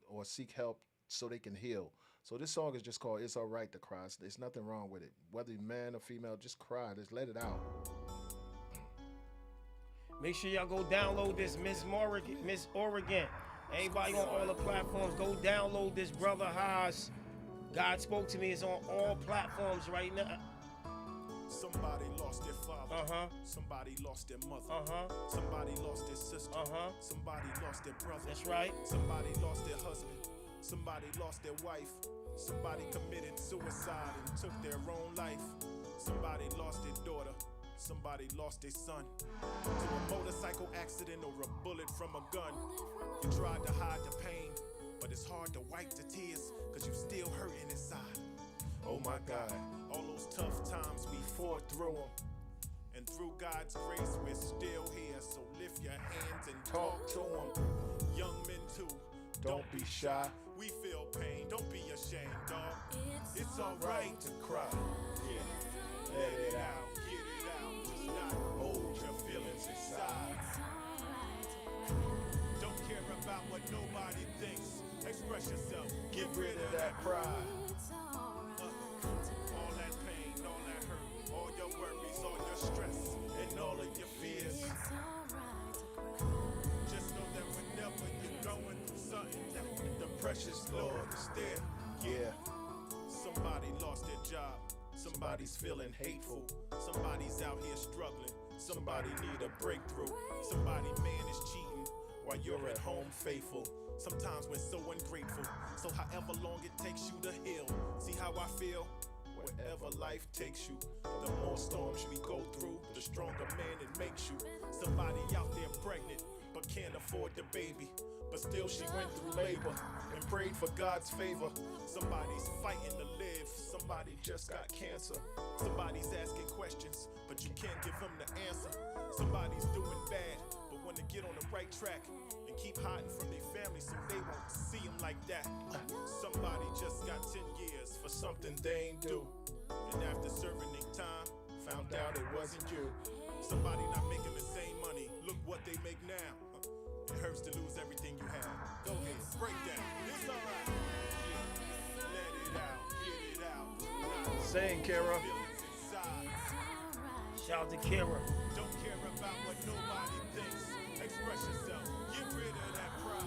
S7: or seek help so they can heal. So this song is just called It's All Right to Cry. There's nothing wrong with it. Whether you're man or female, just cry. Just let it out.
S6: Make sure y'all go download this Miss Oregon. Everybody on all the platforms, go download this Brother Haas. God Spoke to Me is on all platforms right now.
S5: Somebody lost their father. Somebody lost their mother. Somebody lost their sister. Somebody lost their brother.
S6: That's right.
S5: Somebody lost their husband. Somebody lost their wife.
S3: Somebody committed suicide and took their own life. Somebody lost their daughter. Somebody lost their son to a motorcycle accident or a bullet from a gun. You tried to hide the pain, but it's hard to wipe the tears, cause you still hurting inside. Oh my God, all those tough times we fought through them. And through God's grace, we're still here. So lift your hands and talk to them. Young men too, don't be shy. We feel pain, don't be ashamed, dog. It's alright to cry. Yeah, let it out, get it out. Just not hold your feelings inside. Don't care about what nobody thinks. Express yourself, get rid of that pride. All that pain, all that hurt, all your worries, all your stress, and all of your fears. Just know that whenever you're going through something, the precious Lord is there. Yeah. Somebody lost their job. Somebody's feeling hateful. Somebody's out here struggling. Somebody need a breakthrough. Somebody man is cheating while you're at home faithful. Sometimes we're so ungrateful. So however long it takes you to heal. See how I feel? Wherever life takes you, the more storms we go through, the stronger man it makes you. Somebody out there pregnant, but can't afford the baby. But still she went through labor and prayed for God's favor. Somebody's fighting to live, somebody just got cancer. Somebody's asking questions, but you can't give them the answer. Somebody's doing bad, but wanna get on the right track and keep hiding from their family so they won't see them like that. Somebody just got 10 years for something they ain't do. And after serving their time, found out it wasn't you. Somebody not making the same money, look what they make now. It hurts to lose everything you have. Go ahead, break down. It's alright. Yeah. Let it out, get it out.
S7: Sing, Kara.
S6: Shout out to Kara.
S3: Don't care about what nobody thinks. Express yourself. Get rid of that pride.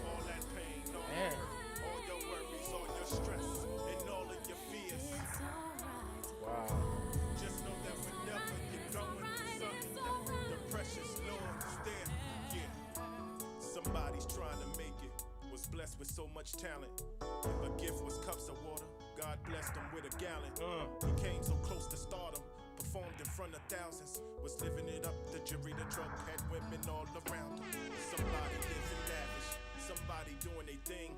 S3: All that pain, all that hurt, all your worries, all your stress, and all of your fears.
S7: Wow.
S3: Just know that whenever you're going through something, the precious Lord is there. Yeah. Somebody's trying to make it. Was blessed with so much talent. If a gift was cups of water, God blessed him with a gallon. He came so close to stardom, performed in front of thousands, was living it up. The jury, the drug, had women all around him. Somebody living lavish, somebody doing their thing.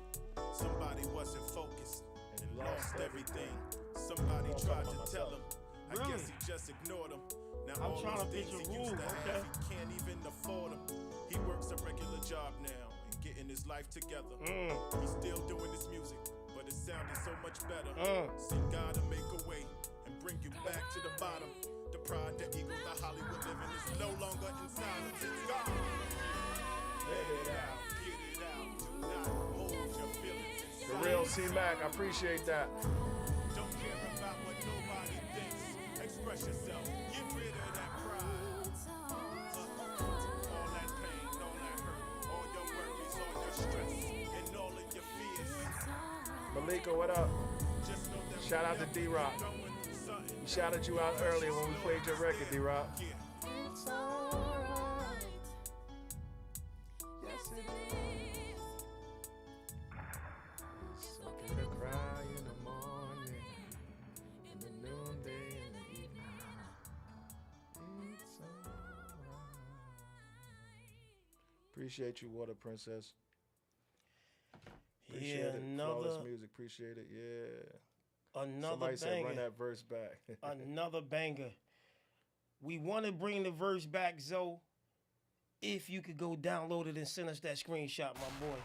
S3: Somebody wasn't focused and lost everything. Somebody tried to tell him, I guess he just ignored him. Now
S6: I'm
S3: all
S6: trying
S3: those
S6: to
S3: things
S6: picture
S3: he used
S6: Rube,
S3: to have, he can't even afford them. He works a regular job now and getting his life together. He's still doing his music, but it sounded so much better. See, God will make a way and bring you back to the bottom. The pride, the ego, the Hollywood living is no longer inside of it's gone. Let it out, get it out. Do not hold your feelings inside.
S7: The real C-Mac, I appreciate that.
S3: Don't care about what nobody thinks. Express yourself. Get rid of that pride. All that pain, all that hurt, all your worries, all your stress, and all of your fears.
S7: Malika, what up?
S3: Just know that
S7: Shout out to D-Rock. We shouted you out earlier when we played your record, D-Rock.
S8: It's alright. Yes, it is.
S7: It's okay to cry in the morning, in the noonday, in the evening. It's alright. Appreciate you, Water Princess. Appreciate it. Flawless music. Appreciate it. Yeah.
S6: Another
S7: Somebody said
S6: banger.
S7: run that verse back.
S6: Another banger. We want to bring the verse back, Zoe. If you could go download it and send us that screenshot, my boy.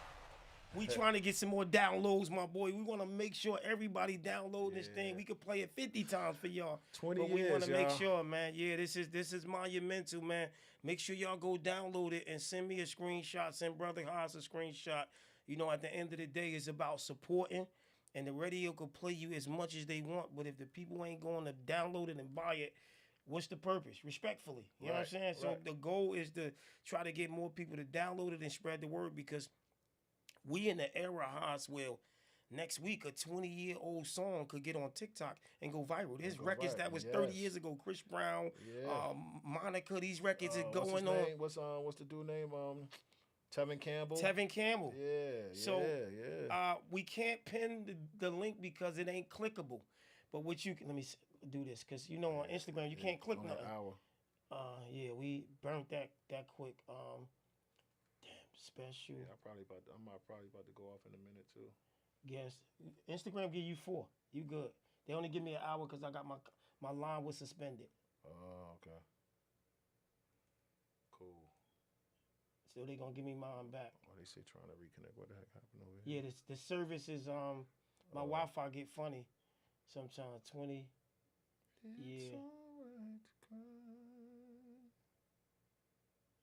S6: We trying to get some more downloads, my boy. We want to make sure everybody download this thing. We could play it 50 times for y'all.
S7: 20
S6: but we
S7: years,
S6: want to make
S7: y'all.
S6: sure, man. Yeah, this is monumental, man. Make sure y'all go download it and send me a screenshot. Send Brother Haas a screenshot. You know, at the end of the day, it's about supporting. And the radio could play you as much as they want, but if the people ain't going to download it and buy it, what's the purpose? Respectfully. You know what I'm saying? So the goal is to try to get more people to download it and spread the word, because we in the era, Haas, will next week a 20-year-old song could get on TikTok and go viral. There's records that was 30 years ago. Chris Brown, Monica, these records are going on.
S7: What's the dude name? Tevin Campbell.
S6: Tevin Campbell.
S7: Yeah,
S6: So,
S7: yeah.
S6: We can't pin the link because it ain't clickable. But what you can, let me do this, because you know on Instagram you can't click
S7: on
S6: nothing.
S7: An hour.
S6: Yeah, we burnt that quick. Damn, special.
S7: Yeah, I'm probably about to go off in a minute too.
S6: Yes, Instagram give you 4. You good. They only give me an hour because I got my line was suspended.
S7: Oh, okay. Cool.
S6: So they gonna give me mine back.
S7: Oh, they say trying to reconnect. What the heck happened over here?
S6: Yeah, the service is my Wi-Fi get funny sometimes. 20. Yeah.
S7: Alright,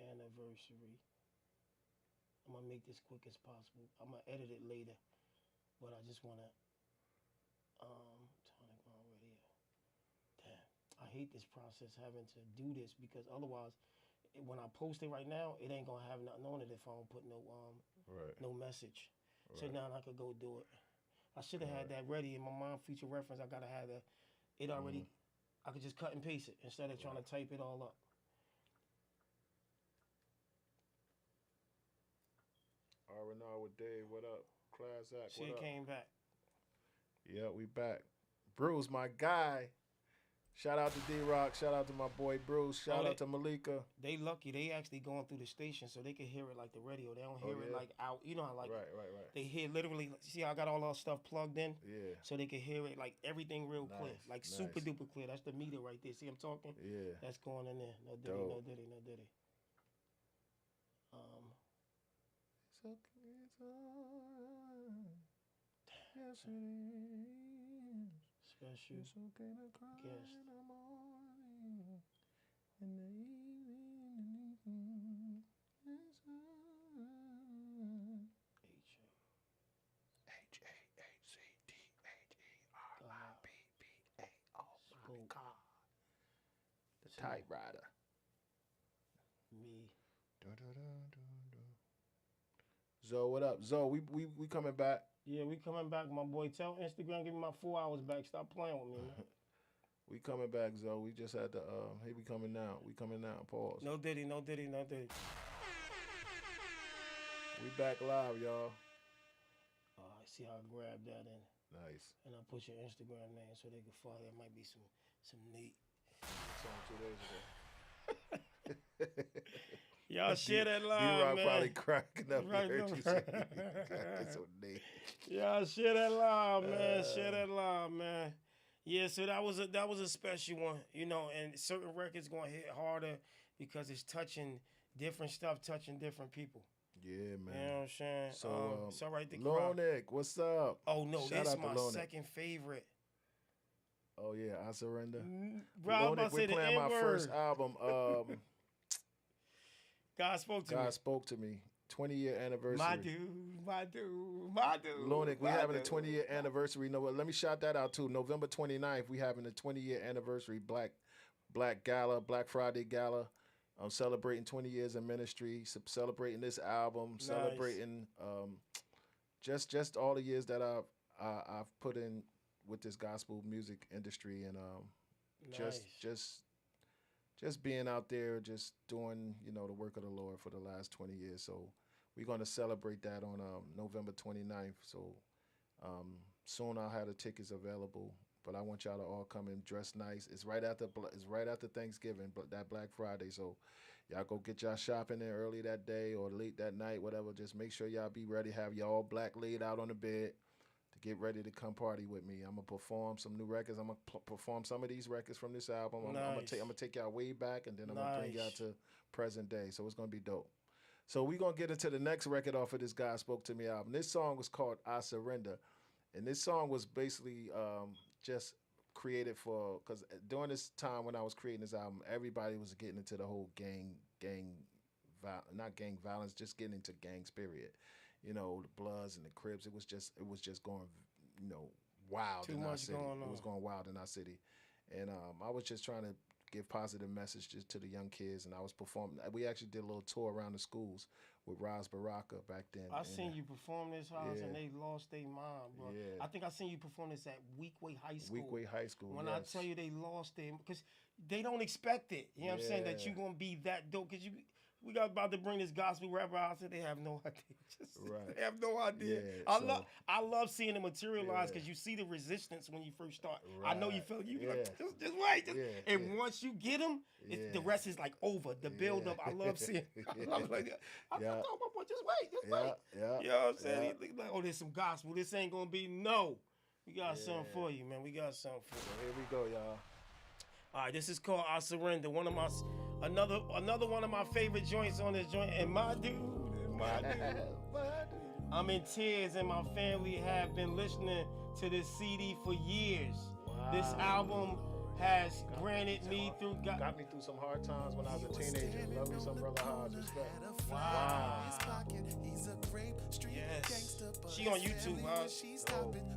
S6: Anniversary. I'm gonna make this quick as possible. I'm gonna edit it later, but I just wanna tonic already. Damn, I hate this process having to do this because otherwise, when I post it right now, it ain't gonna have nothing on it if I don't put no no message.
S7: Right.
S6: So now I could go do it. I should have had that ready in my mind. Future reference. I gotta have it already. I could just cut and paste it instead of trying to type it all up.
S7: R&R with Dave, what up? Class Act,
S6: Shit
S7: what up?
S6: came back.
S7: Yeah, we back. Bruce, my guy. Shout out to D-Rock. Shout out to my boy Bruce. Shout out to Malika.
S6: They lucky. They actually going through the station so they can hear it like the radio. They don't hear it like out. You know how like
S7: Right.
S6: they hear literally. See how I got all our stuff plugged in?
S7: Yeah.
S6: So they can hear it like everything real clear.
S7: Nice,
S6: Like
S7: nice.
S6: super duper clear. That's the meter right there. See I'm talking?
S7: Yeah.
S6: That's going in there. No diddy,
S7: Dope.
S6: no diddy, no diddy.
S7: It's okay, it's alright. Yes, it is.
S6: Special
S7: It's okay to cry
S6: guest.
S7: in the morning, in the evening. It's alright. H-A-H-C-D-H-E-R-I-B-B-A. Oh my God. The typewriter.
S6: Me.
S7: Zo, what up? Zo, we coming back.
S6: Yeah, we coming back, my boy. Tell Instagram, give me my 4 hours back. Stop playing with me, man.
S7: We coming back, Zo. We just had to, hey, we coming now. We coming now. Pause.
S6: No diddy, no diddy, no diddy.
S7: We back live, y'all.
S6: See how I grab that in.
S7: Nice.
S6: And I put your Instagram name so they can follow. There might be some neat.
S7: Song 2 days ago.
S6: Y'all share that live,
S7: D-Rock
S6: man.
S7: probably cracking up.
S6: Right,
S7: Heard
S6: no.
S7: you say it's so neat.
S6: Y'all share that live, man. Share that live, man. Yeah, so that was a special one, you know. And certain records gonna hit harder because it's touching different stuff, touching different people.
S7: Yeah, man.
S6: You know what I'm saying?
S7: So,
S6: it's all right to cry.
S7: Lonick, what's up?
S6: Oh no,
S7: Shout
S6: this
S7: out to
S6: my
S7: Lonick.
S6: second favorite.
S7: Oh yeah, I surrender.
S6: Bro, I was about
S7: Lonick,
S6: to say
S7: we're
S6: the
S7: playing my
S6: N-word.
S7: first album.
S6: God spoke to me.
S7: God spoke to me. 20-year anniversary.
S6: My dude.
S7: Lonick, we
S6: my
S7: having a
S6: dude.
S7: 20-year anniversary. No, let me shout that out too. November 29th, we having a 20-year anniversary Black Gala, Black Friday Gala. I'm celebrating 20 years in ministry, celebrating this album,
S6: Nice.
S7: celebrating just all the years that I've put in with this gospel music industry, and
S6: Nice.
S7: just being out there, just doing the work of the Lord for the last 20 years. So we're going to celebrate that on November 29th. So soon I'll have the tickets available. But I want y'all to all come and dress nice. It's right after Thanksgiving, but that Black Friday. So y'all go get y'all shopping in early that day or late that night, whatever. Just make sure y'all be ready. Have y'all black laid out on the bed to get ready to come party with me. I'm gonna perform some new records. I'm gonna perform some of these records from this album. I'm gonna take y'all way back, and then I'm gonna bring y'all to present day. So it's gonna be dope. So we're gonna get into the next record off of this God Spoke to Me album. This song was called I Surrender. And this song was basically just created because during this time when I was creating this album, everybody was getting into the whole not gang violence, just getting into gangs, period. The Bloods and the Crips. It was just going, wild
S6: Too
S7: in our
S6: much
S7: city.
S6: going
S7: It was
S6: on.
S7: going wild in our city. And I was just trying to give positive messages to the young kids, and I was performing. We actually did a little tour around the schools with Raz Baraka back then.
S6: I seen you perform this house and
S7: Yeah.
S6: they lost their mind, bro.
S7: Yeah.
S6: I think I seen you perform this at Weekway High School.
S7: Weekway High School.
S6: When
S7: yes.
S6: I tell you they lost them, because they don't expect it. You know what I'm saying? That
S7: Yeah.
S6: you gonna be that dope. Because we got about to bring this gospel rapper out. I said they have no idea.
S7: Right.
S6: They have no idea.
S7: Yeah,
S6: I love seeing it materialize because you see the resistance when you first start. I know you feel you be like, just wait. And once you get them, the rest is like over. The build up. I love seeing. I was like, I told my boy, just wait.
S7: Yeah.
S6: You know what I'm saying? He like, oh, there's some gospel. This ain't gonna be no. We got something for you, man. We got something for you.
S7: Here we go, y'all.
S6: All right, this is called I Surrender. Another one of my favorite joints on this joint. And my dude. I'm in tears, and my family have been listening to this CD for years. Wow. This album has granted me through.
S7: Got me through some hard times when I was a teenager. Love you, some brother Hodge. Respect.
S6: Wow. Yes. She on YouTube, huh?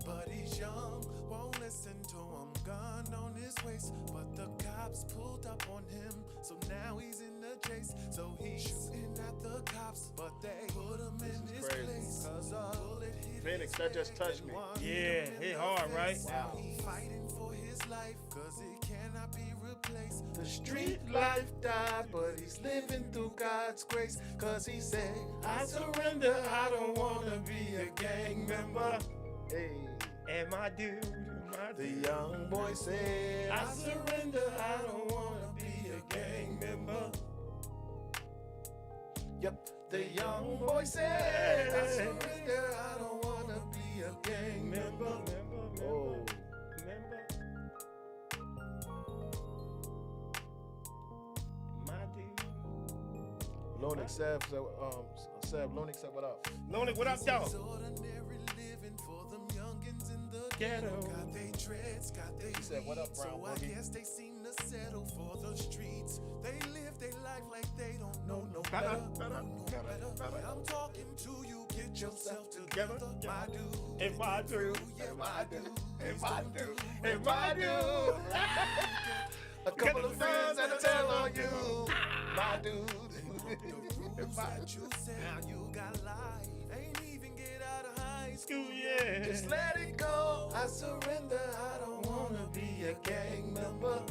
S5: But he's young, won't listen to him. Gun on his waist, but the cops pulled up on him. So now he's in the chase. So he's shooting at the cops, but they put him in his place. Cause a bullet hit
S7: Phoenix, that just touched me.
S6: Yeah, hit hard, right?
S5: Wow. Fighting for his life, cause it cannot be replaced.
S7: The street life died, but he's living through God's grace. Cause he said,
S6: I surrender, I don't wanna be a gang member.
S7: Hey.
S6: And my dude,
S7: the young boy said,
S6: I surrender, I don't wanna be a gang member.
S7: Yep, the young boy said,
S5: I surrender, I don't wanna be a gang member.
S7: Oh. Lonik Seb said, Lonik said, what up?
S6: Lonik, what up, y'all?
S5: Ordinary living for them youngins in the
S6: ghetto.
S5: Got they dreads, got they
S7: He said, what up, Brown
S5: so I guess they seem to settle for the streets. They live their life like they don't know no better. I'm talking to you, get yourself together, my dude.
S6: If I do,
S5: if I do,
S6: if I do, if I do.
S7: A couple of friends that'll tell on you, my dude.
S5: The rules that you said, now you got life. Ain't even get out of high school
S6: yet.
S7: Just let it go. I surrender. I don't wanna be a gang member.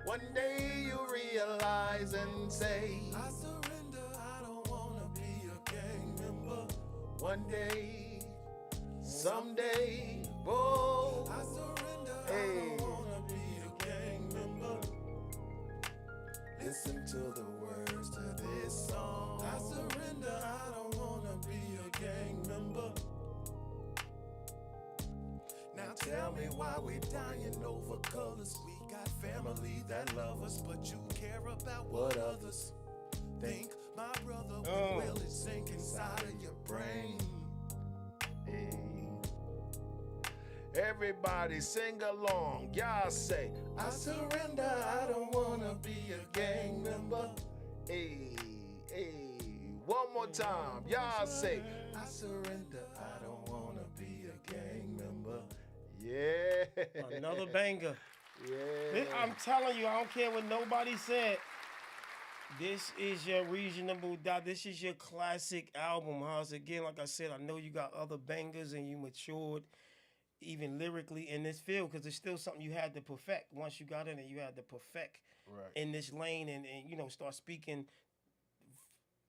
S7: One day you realize and say,
S5: I surrender. I don't wanna be a gang member.
S7: One day, someday, whoa.
S5: I surrender.
S7: Hey.
S5: I don't wanna be a gang member.
S7: Listen to the words to this song.
S5: I surrender, I don't wanna be a gang member. Now tell me why we dying over colors. We got family that love us, but you care about what others think. My brother, will it sink inside of your brain?
S7: Hey. Everybody sing along. Y'all say,
S5: I surrender, I don't wanna be a gang member.
S7: hey, hey. One more time. Y'all say,
S5: I surrender, I don't wanna be a gang member.
S7: yeah.
S6: Another banger.
S7: Yeah.
S6: I'm telling you, I don't care what nobody said. This is your reasonable doubt. This is your classic album, House. Again, like I said, I know you got other bangers and you matured even lyrically in this field because it's still something you had to perfect. Once you got in it, you had to perfect in this lane and you know, start speaking.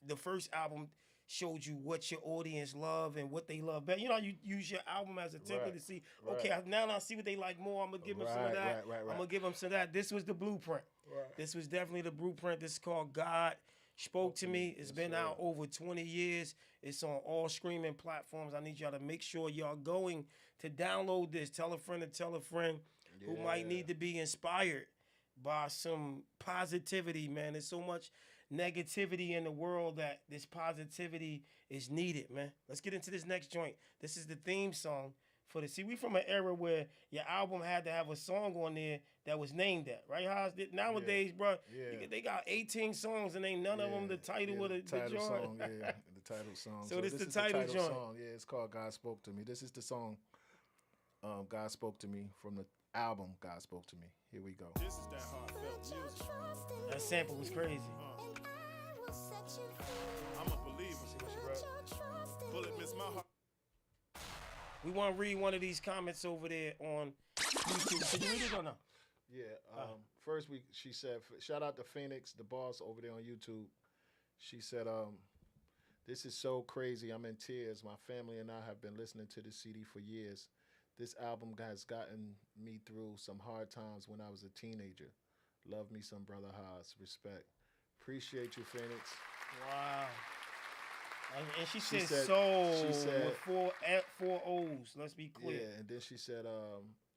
S6: The first album showed you what your audience love and what they love better. You know, you use your album as a template to see, okay, now I see what they like more. I'm going to give them some of that. I'm going to give them some of that. This was the blueprint. This was definitely the blueprint. This is called God Spoke to Me. It's been out over 20 years. It's on all streaming platforms. I need y'all to make sure y'all going to download this. Tell a friend to tell a friend who might need to be inspired by some positivity, man. There's so much negativity in the world that this positivity is needed, man. Let's get into this next joint. This is the theme song for the. See, we from an era where your album had to have a song on there that was named that, right? Nowadays, bro, they got 18 songs and ain't none of them the title of the
S7: title
S6: joint.
S7: song, the title song.
S6: So this
S7: is
S6: the title joint.
S7: Song. Yeah, it's called God Spoke to Me. This is the song God Spoke to Me from the album God Spoke to Me. Here we go.
S3: This is that heartfelt music.
S6: That sample was crazy.
S3: I'm a believer. Bullet miss my heart.
S6: We want to read one of these comments over there on YouTube. Can you read it or no?
S7: Yeah. First, she said, shout out to Phoenix, the boss over there on YouTube. She said, this is so crazy. I'm in tears. My family and I have been listening to this CD for years. This album has gotten me through some hard times when I was a teenager. Love me some Brother Haas. Respect. Appreciate you, Phoenix.
S6: Wow. And she said soul with four O's. Let's be clear.
S7: Yeah, and then she said,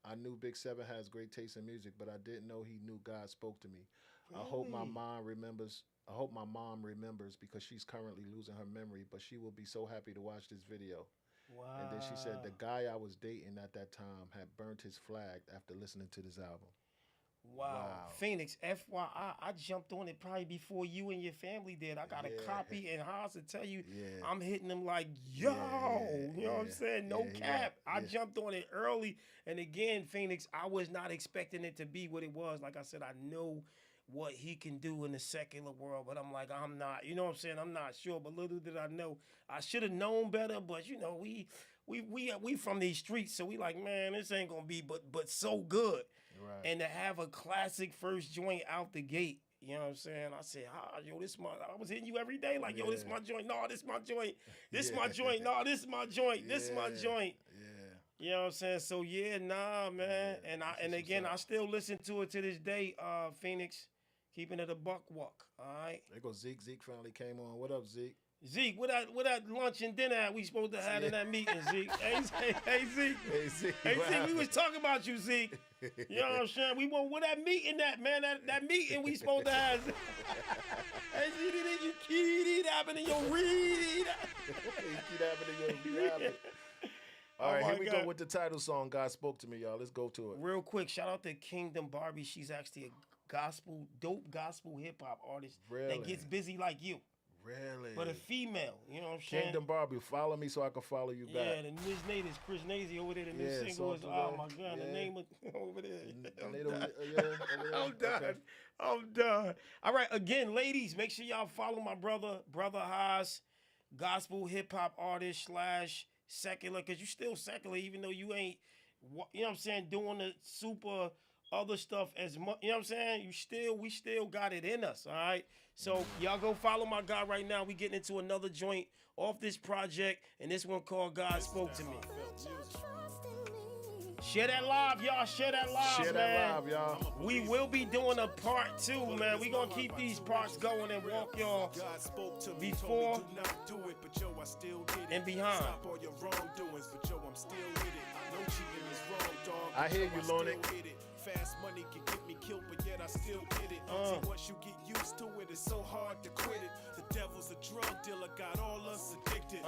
S7: I knew Big Seven has great taste in music, but I didn't know he knew God spoke to me. Really? I hope my mom remembers because she's currently losing her memory, but she will be so happy to watch this video.
S6: Wow.
S7: And then she said the guy I was dating at that time had burnt his flag after listening to this album.
S6: Wow. Phoenix, FYI, I jumped on it probably before you and your family did. I got a copy, and Haas to tell you, I'm hitting them like, yo, you know what I'm saying? No cap. I jumped on it early. And again, Phoenix, I was not expecting it to be what it was. Like I said, I know what he can do in the secular world, but I'm like, I'm not, you know what I'm saying? I'm not sure, but little did I know. I should have known better, but you know, we from these streets, so we like, man, this ain't gonna be but so good. Right. And to have a classic first joint out the gate, you know what I'm saying? I said, yo, I was hitting you every day, like, yo, this my joint. No, this my joint. This my joint. No, this my joint. This my joint. You know what I'm saying? So yeah, nah, man. And again, I still listen to it to this day, Phoenix. Keeping it a buck walk, all right?
S7: There goes Zeke. Zeke finally came on. What up, Zeke?
S6: Zeke, what that lunch and dinner we supposed to have in that meeting, Zeke? Hey, Zeke.
S7: Hey, Zeke.
S6: Hey, Zeke, we was talking about you, Zeke. You know what I'm saying? We want what that meeting man, that meeting we supposed to have. Hey, Zeke, you keep happening in your read.
S7: Keep happening in your read. All right, here we go with the title song, God Spoke to Me, y'all. Let's go to it.
S6: Real quick, shout out to Kingdom Barbie. She's actually a dope gospel hip-hop artist that gets busy like you.
S7: Really?
S6: But a female, you know what I'm saying?
S7: Kingdom Barbie, follow me so I can follow you back.
S6: Yeah, the Miss Nate is Chris Nazy over there. The new single is, oh my God, the name of over there. I'm done. All right, again, ladies, make sure y'all follow my brother Haas, gospel hip-hop artist / secular, because you still secular, even though you ain't, you know what I'm saying, doing the super other stuff as much, you know what I'm saying? We still got it in us, all right? So y'all go follow my guy right now. We getting into another joint off this project, and this one called God Spoke to Me. Share that live, y'all. Share that live,
S7: Share that live, y'all.
S6: We will be doing a part 2, man. We gonna keep these parts going and walk y'all before and behind.
S3: Stop all your wrongdoings, but yo, I'm still with it. No cheating is wrong, dog.
S7: I hear you, Lonic.
S3: Fast money can get me killed, but yet I still get it. See, once you get used to it, it's so hard to quit it. The devil's a drug dealer, got all us addicted.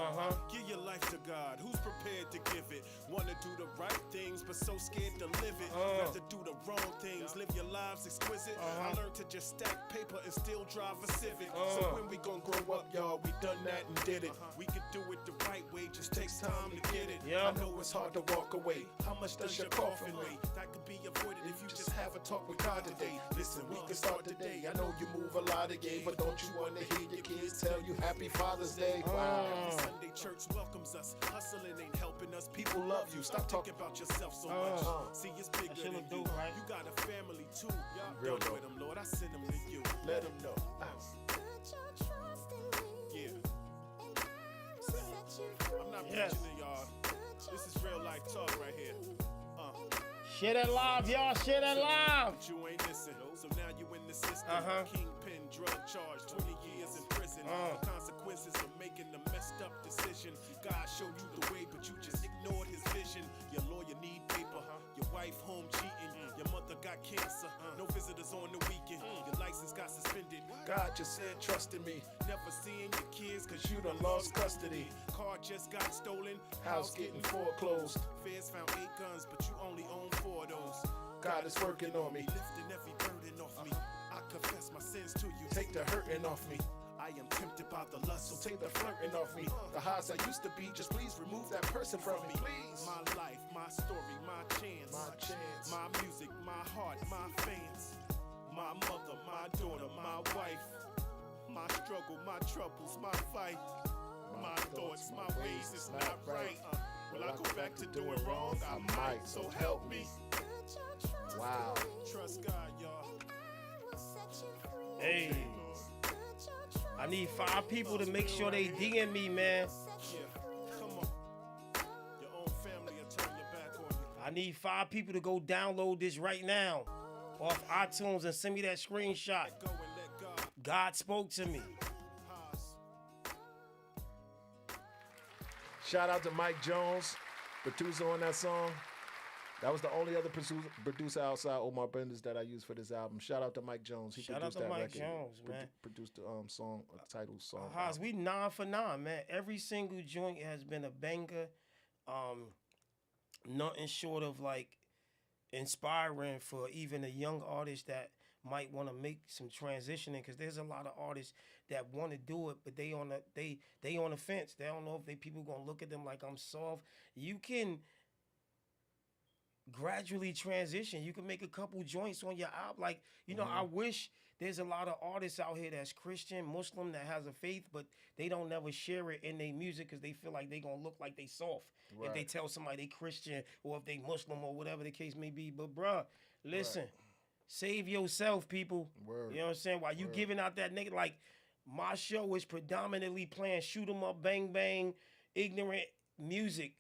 S3: Give your life to God, who's prepared to give it? Wanna do the right things, but so scared to live it. Rather do the wrong things, live your lives exquisite. I learned to just stack paper and still drive a Civic. So when we gon' grow up, y'all, we done that and did it. We could do it the right way, just takes time to get it. I know it's hard to walk away. How much does your coffin weigh? That could be avoided if you just have a talk with God today. Listen, we can start today. I know you move a lot of gay, but don't you wanna hear your kids tell you Happy Father's Day? Wow. Every Sunday church welcomes us. Hustling ain't helping us. People love you. Stop talking about yourself so much. See, it's bigger than you.
S6: Right?
S3: You got a family too. Y'all done with them, Lord. I send them to you.
S7: Let them know.
S3: Yeah. I'm not preaching to y'all. This is real life talk right here.
S6: Share that live, y'all. Share that live.
S3: But you ain't listen. So now you in the system. Kingpin, drug charge, 20 years in prison. The consequences of making a messed up decision. God showed you the way, but you just ignored his vision. Your lawyer need paper. Your wife home cheating. Your mother got cancer. No visitors on the weekend. Your license got suspended. God just said trust in me. Never seeing your kids cause you done lost custody. Car just got stolen. House getting foreclosed. Feds found 8 guns, but you only own 4 of those. God is working on me. Lifting every burden off me. I confess my sins to you. Take the hurting off me. I am tempted by the lust, so take the flirting off me. The highs I used to be, just please remove that person from me. Please. My life, my story, my chance. My chance. My music, my heart, my fans. My mother, my daughter, my wife. My struggle, my troubles, my fight. My thoughts, my ways is not right. Will I go back to doing wrong? I might, so help me.
S7: Wow.
S3: Trust
S6: need 5 people to make sure they DM me, man.
S3: Yeah, come on. Your own family will turn your back on you.
S6: I need 5 people to go download this right now off iTunes and send me that screenshot.
S3: Go and let God.
S6: God spoke to me.
S3: Haas.
S7: Shout out to Mike Jones, producer on that song. That was the only other producer outside Omar Benders that I used for this album. Shout out to Mike Jones. He
S6: Shout out
S7: produced
S6: to
S7: that
S6: Mike
S7: record.
S6: Jones, man.
S7: Produced the song, title song.
S6: Haas, we 9 for 9, man. Every single joint has been a banger. Nothing short of like inspiring for even a young artist that might want to make some transitioning, because there's a lot of artists that want to do it, but they on the fence. They don't know if people gonna look at them like I'm soft. You can gradually transition. You can make a couple joints on your album. Like, you know, I wish there's a lot of artists out here that's Christian, Muslim, that has a faith, but they don't never share it in their music because they feel like they gonna look like they soft if they tell somebody they Christian or if they Muslim or whatever the case may be. But bruh, listen, save yourself, people.
S7: Word.
S6: You know what I'm saying? While you giving out that nigga, like, my show is predominantly playing shoot 'em up, bang bang, ignorant music.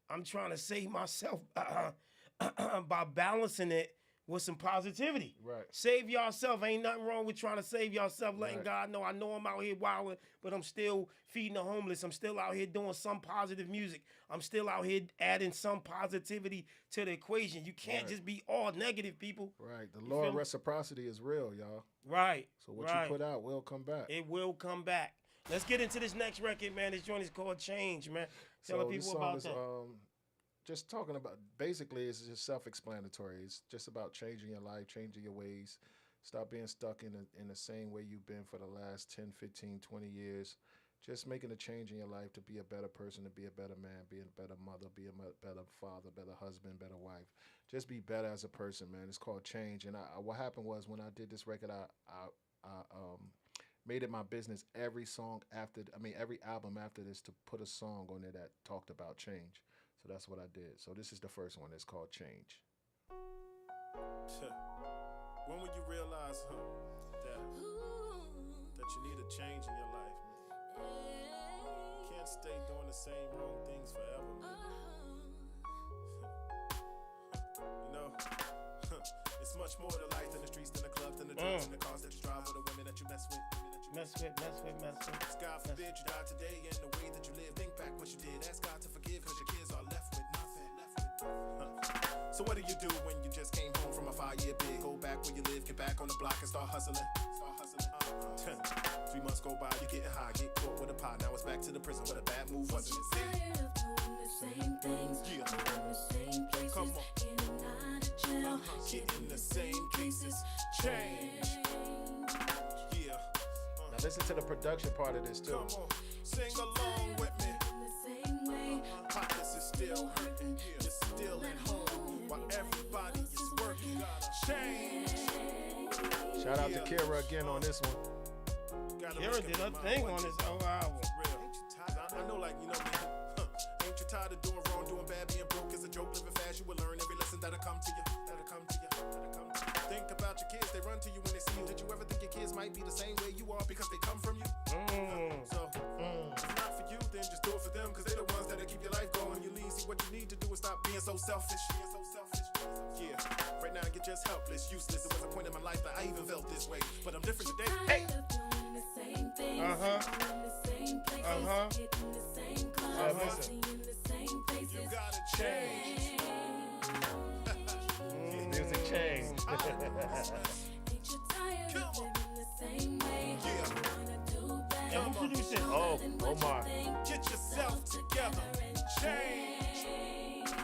S6: I'm trying to save myself by balancing it with some positivity.
S7: Right.
S6: Save yourself. Ain't nothing wrong with trying to save yourself, letting God know I know I'm out here wilding, but I'm still feeding the homeless. I'm still out here doing some positive music. I'm still out here adding some positivity to the equation. You can't just be all negative, people.
S7: Right. The law of reciprocity is real, y'all.
S6: Right.
S7: So what you put out will come back.
S6: It will come back. Let's get into this next record, man. This joint is called Change, man. Tell the people about that.
S7: Just talking about, basically, it's just self-explanatory. It's just about changing your life, changing your ways. Stop being stuck in the same way you've been for the last 10, 15, 20 years. Just making a change in your life to be a better person, to be a better man, be a better mother, be a better father, better husband, better wife. Just be better as a person, man. It's called Change. And what happened was, when I did this record, I made it my business every album after this to put a song on there that talked about change. So that's what I did. So this is the first one. It's called Change.
S3: When will you realize, that you need a change in your life, man? Can't stay doing the same wrong things forever, man. You know, it's much more to life than the streets, than the clubs, than the drugs, and the cars that you drive, or the women that you mess with.
S6: Mess with.
S3: God forbid you die today, and the way that you live, think back what you did. Ask God to forgive, cause your kids are left with nothing. So what do you do when you just came home from a 5-year bid? Go back where you live, get back on the block and start hustling. 3 months go by, you getting high, get caught with a pie. Now it's back to the prison. What a bad move, wasn't it?
S9: Tired of doing the same things, going the same places,
S3: Come on.
S9: in and out of jail,
S3: Getting the same cases. Change. Yeah.
S7: Now listen to the production part of this too.
S3: Come on, sing along with me.
S9: in the same way.
S3: Pockets is still hurting, you're still at home while everybody is working. Change.
S7: Shout out to Kira again on this one.
S6: Kira did her thing on this whole album.
S3: I know, like, you know, man. Ain't you tired of doing wrong, doing bad, being broke is a joke, living fast, you will learn every lesson that'll come to you. Think about your kids, they run to you when they see you. Did you ever think your kids might be the same way you are because they come from you? So, if it's not for you, then just do it for them, cause they're the ones that'll keep your life going. You leave, see what you need to do is stop being so selfish. Yeah, right now you're just helpless, useless. There was a point in my life that I even felt this way, but I'm different today. Hey!
S9: Tired of doing the same things, going the same places, hitting the same clubs, seeing the same faces.
S3: You gotta change.
S7: Music change.
S9: Ain't you tired of living the same way? Wanna do better,
S6: And who produced it?
S7: Omar.
S3: Get yourself together. Change.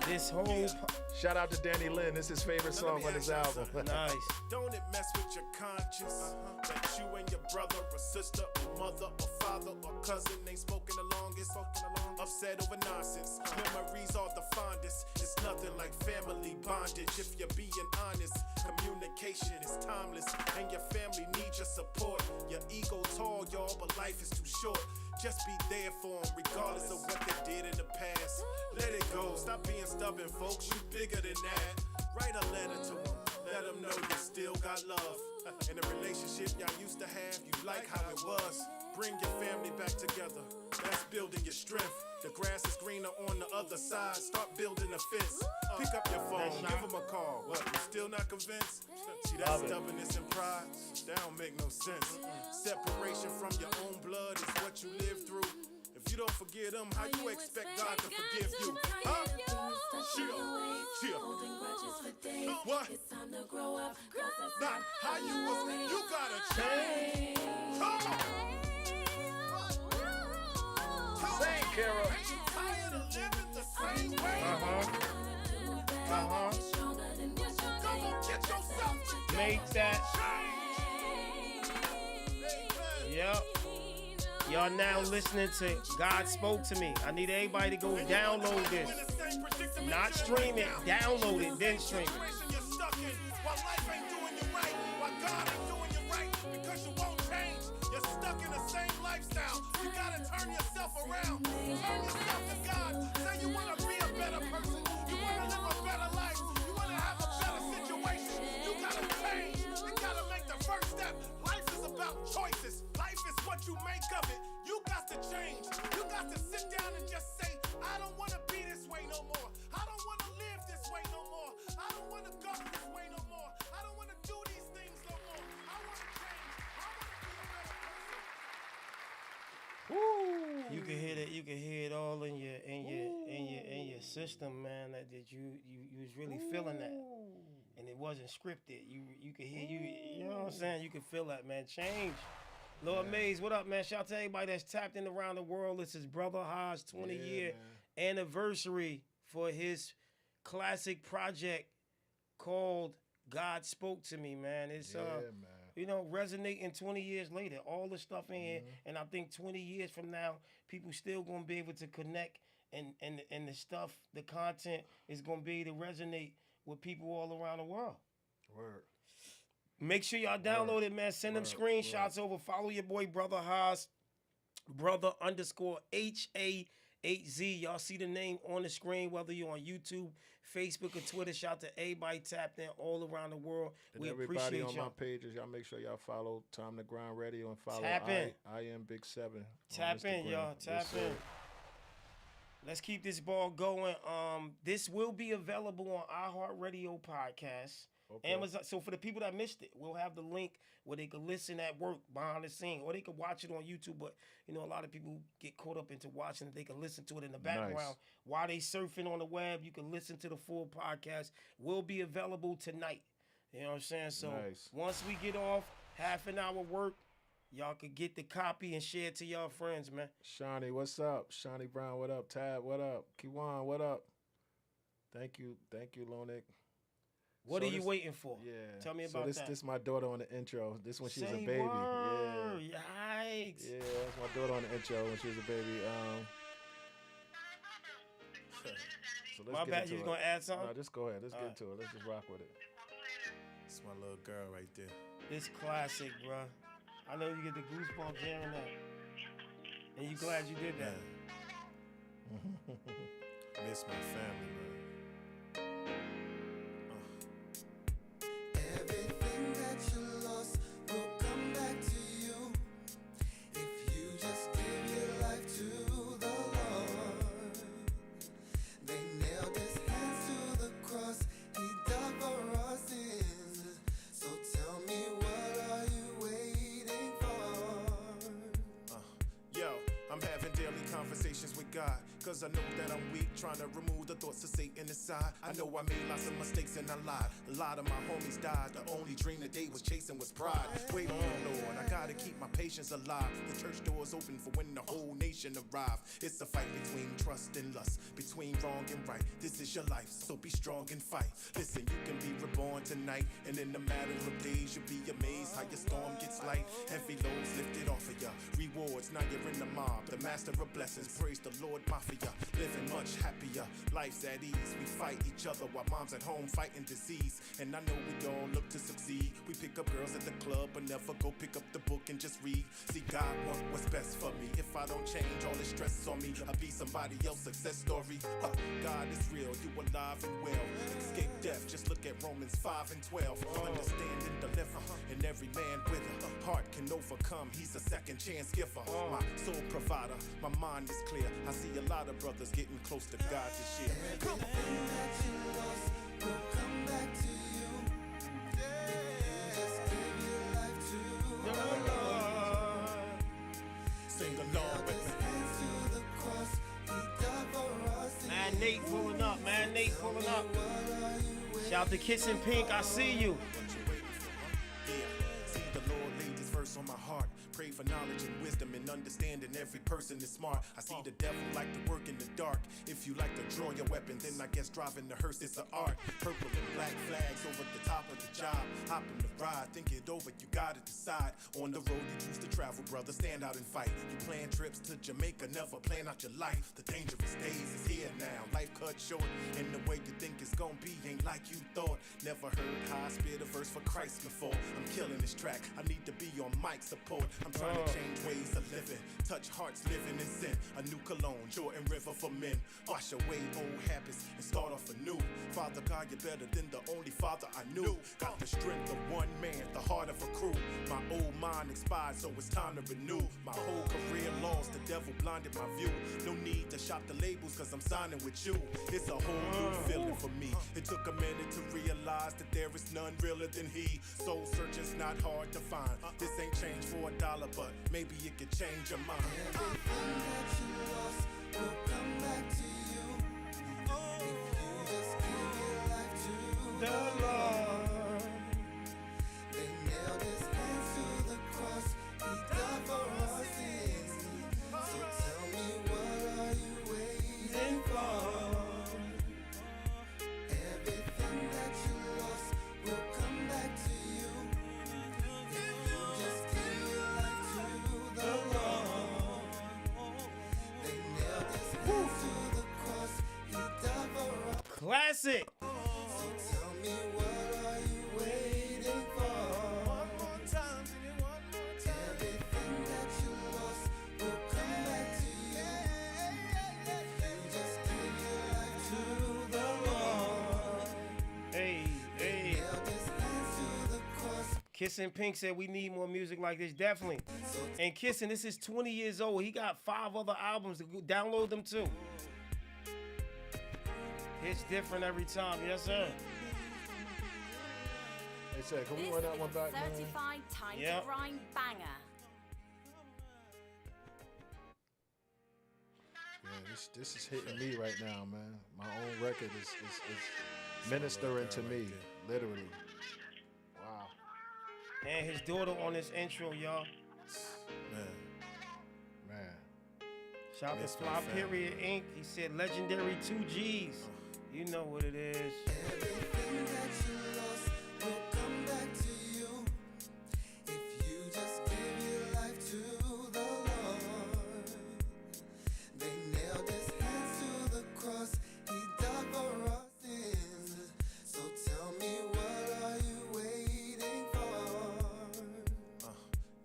S6: This whole
S7: Shout out to Danny Lynn. This is his favorite song on his album.
S6: nice.
S3: Don't it mess with your conscience that you and your brother or sister or mother or father or cousin ain't spoken the longest, upset over nonsense. Memories are the fondest. It's nothing like family bondage. If you're being honest, communication is timeless, and your family needs your support. Your ego tall, y'all, but life is too short. Just be there for them, regardless of what they did in the past. Let it go. Stop being stubborn, folks. You bigger than that. Write a letter to them. Let them know you still got love. In a relationship y'all used to have, you like how it was. Bring your family back together. That's building your strength. The grass is greener on the other side. Start building a fence. Pick up your phone, give them a call. What, you still not convinced? See, that stubbornness and pride, that don't make no sense. Separation from your own blood is what you live through. If you don't forgive them, how you expect God to forgive you? Huh? What?
S9: It's time to grow up.
S3: Not how you gotta change. Come on.
S7: Sing, Carol.
S3: Tired of living the same way.
S6: Come on,
S3: get yourself
S6: make that. Yep. Y'all now listening to God Spoke to Me. I need everybody to go download this. Not stream it, download it, then stream it.
S3: While life ain't doing you right, while God ain't doing you right, because you won't change. You're stuck in the same lifestyle. You gotta turn yourself around. Turn yourself to God. Say you wanna be a better person. You wanna live a better life. You wanna have a better situation. You gotta change. You gotta make the first step. Life is about choices. Life is what you make of it. You got to change. You got to sit down and just say, I don't wanna be this way no more. I don't wanna live this way no more. I don't wanna go this way no more. I don't wanna do these things no more. I wanna change. I wanna be a better person.
S6: You can hear that. You can hear it all in your system, man. That you was really feeling that, and it wasn't scripted. You could hear you know what I'm saying. You can feel that, man. Change. Lord Mays, what up, man? Shout out to everybody that's tapped in around the world. This is Brother Ha's 20-year anniversary for his classic project called God Spoke to Me, man. It's you know, resonating 20 years later. All the stuff in here, and I think 20 years from now, people still gonna be able to connect, and the stuff, the content is gonna be able to resonate with people all around the world.
S7: Word.
S6: Make sure y'all download it, man. Send them screenshots over. Follow your boy, Brother Haas, brother_HA8Z. Y'all see the name on the screen, whether you're on YouTube, Facebook, or Twitter. Shout out to everybody tapped in all around the world.
S7: And
S6: we
S7: everybody
S6: appreciate
S7: on
S6: y'all.
S7: my pages, y'all make sure y'all follow Time to Grind Radio and follow
S6: Tap in.
S7: I am Big 7.
S6: Tap in, y'all. Tap in. Let's keep this ball going. This will be available on iHeartRadio podcast.
S7: Okay.
S6: Amazon. So for the people that missed it, we'll have the link where they can listen at work behind the scene, or they can watch it on YouTube. But you know, a lot of people get caught up into watching it. They can listen to it in the background while they surfing on the web. You can listen to the full podcast. Will be available tonight. You know what I'm saying? So once we get off, half an hour work, y'all could get the copy and share it to y'all friends, man.
S7: Shawnee, what's up? Shawnee Brown, what up? Tab, what up? Kiwan, what up? Thank you, Lonik.
S6: What are you waiting for?
S7: Yeah.
S6: Tell me about that.
S7: This my daughter on the intro. This when she was a baby.
S6: Word.
S7: Yeah.
S6: Yikes.
S7: Yeah, that's my daughter on the intro when she was a baby. So let's
S6: my
S7: get
S6: bad,
S7: into
S6: you was
S7: it.
S6: going to add something?
S7: No, just go ahead. Let's get into it. Let's just rock with it.
S3: It's my little girl right there.
S6: This classic, bro. I know you get the goosebumps hearing that. And you glad you did that.
S3: Miss my family, man.
S8: Everything that you lost will come back to you if you just give your life to the Lord. They nailed his hands to the cross, he died for our sins. So tell me, what are you waiting for?
S3: Yo, I'm having daily conversations with God, cause I know that I'm weak, trying to remove the thoughts of Satan inside. I know I made lots of mistakes and I lied. A lot of my homies died. The only dream that they was chasing was pride. Wait on, Lord, I gotta keep my patience alive. The church doors open for when the whole nation arrive. It's a fight between trust and lust, between wrong and right. This is your life, so be strong and fight. Listen, you can be reborn tonight, and in a matter of days, you'll be amazed how your storm gets light. Heavy loads lifted off of ya. Rewards, now you're in the mob. The master of blessings, praise the Lord, mafia. Living much happier, life's at ease. We fight each other while mom's at home fighting disease. And I know we all look to succeed. We pick up girls at the club, but never go pick up the book and just read. See, God wants what's best for me. If I don't change, all this stress on me, I'll be somebody else's success story. God is real, you alive and well. Escape death, just look at Romans 5 and 12. Understand and deliver, and every man with a heart can know
S5: overcome, he's a second chance giver. My soul provider, my mind is clear. I see a lot of brothers getting close to God this year. Come on.
S8: Everything that you lost will come back to you. If you just give your life to the Lord.
S5: Sing along with me.
S8: Hands to the cross, he died for us.
S6: Man, Nate pulling up. Man, Nate pulling up. Shout to Kissing Pink. I see you.
S5: See the Lord laid this verse on my heart. Pray for knowledge and wisdom and understanding. Every person is smart. I see the devil like to work in the dark. If you like to draw your weapon, then I guess driving the hearse is an art. Purple and black flags over the top of the job. Hop in the ride, think it over, you gotta decide. On the road you choose to travel, brother, stand out and fight. You plan trips to Jamaica, never plan out your life. The dangerous days is here now. Life cut short, and the way you think it's gonna be ain't like you thought. Never heard how I spit a verse for Christ before. I'm killing this track, I need to be on mic support. I'm trying to change ways of living, touch hearts living in sin. A new cologne, Jordan River for men. Wash away old habits and start off anew. Father God, you're better than the only father I knew. Got the strength of one man, the heart of a crew. My old mind expired, so it's time to renew. My whole career lost, the devil blinded my view. No need to shop the labels, cause I'm signing with you. It's a whole new feeling for me. It took a minute to realize that there is none realer than he. Soul searching's not hard to find. This ain't change for $1, but maybe it could change your mind.
S8: Everything that you lost will come back to you. If you just give your life to the Lord. They nailed his hands to the cross. He died for our sins. So tell me, what are you waiting for? Everything that you lost will come back to you. If you just give your life to the Lord. They nailed his hands to the cross. He died for us.
S6: Classic.
S8: So tell me, what are you waiting for? One more time, one more time. Everything that you lost will come back to you. If you just give your life to the Lord.
S6: Hey, hey.
S8: Nailed his hands to the cross.
S6: Kissing Pink said we need more music like this, definitely. And Kissing, this is 20 years old. He got 5 other albums. Download them too. It's different every time, yes sir.
S7: They said, can we
S9: This
S7: run that
S9: is
S7: one back,
S9: a
S7: man?
S9: certified time
S6: Yep.
S9: to grind banger.
S7: Yeah, this is hitting me right now, man. My own record is ministering to me, literally. Wow.
S6: And his daughter on this intro, y'all.
S7: Man.
S6: Shout out to
S5: Miss
S6: Fly
S5: my family.
S6: Period Inc. He said legendary 2 G's. You know what it is.
S8: Everything that you lost will come back to you. If you just give your life to the Lord. They nailed his hands to the cross. He died for our sins. So tell me, what are you waiting for?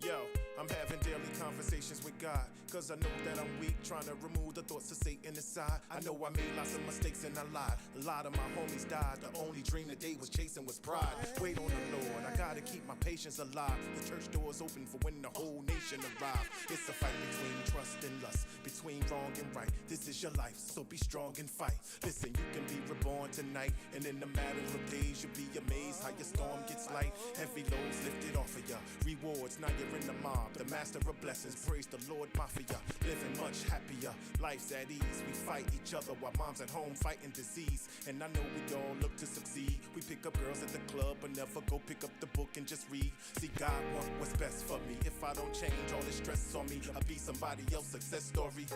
S5: Yo, I'm having daily conversations with God. Cause I know that I'm weak, trying to remove the thoughts of Satan aside. I know I made lots of mistakes and I lied. A lot of my homies died. The only dream that they was chasing was pride. Wait on the Lord, I gotta keep my patience alive. The church doors open for when the whole nation arrive. It's a fight between trust and lust, between wrong and right. This is your life, so be strong and fight. Listen, you can be reborn tonight, and in a matter of days, you'll be amazed how your storm gets light. Heavy loads lifted off of ya. Rewards, now you're in the mob. The master of blessings, praise the Lord, mafia. Living much happier, life's at ease. We fight each other while mom's at home fighting disease. And I know we all look to succeed. We pick up girls at the club, but never go pick up the book and just read. See, God want what's best for me. If I don't change all the stress on me, I'll be somebody else's success story.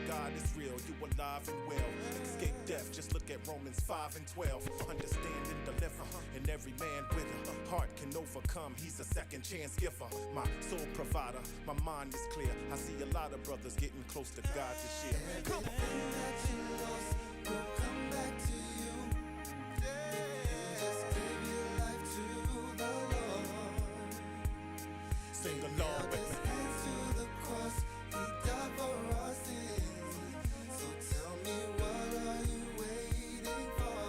S5: God is real, you alive and well. Escape death, just look at Romans 5 and 12. Understand and deliver, and every man with a heart can overcome. He's a second chance giver, my soul provider. My mind is clear. I see a lot of brothers getting close to God this year.
S8: Everything that you lost will come back to you. If you just give your life to the Lord.
S5: Sing along with
S8: His
S5: me.
S8: hands to the cross. He died for our sins. So tell me, what are you waiting for?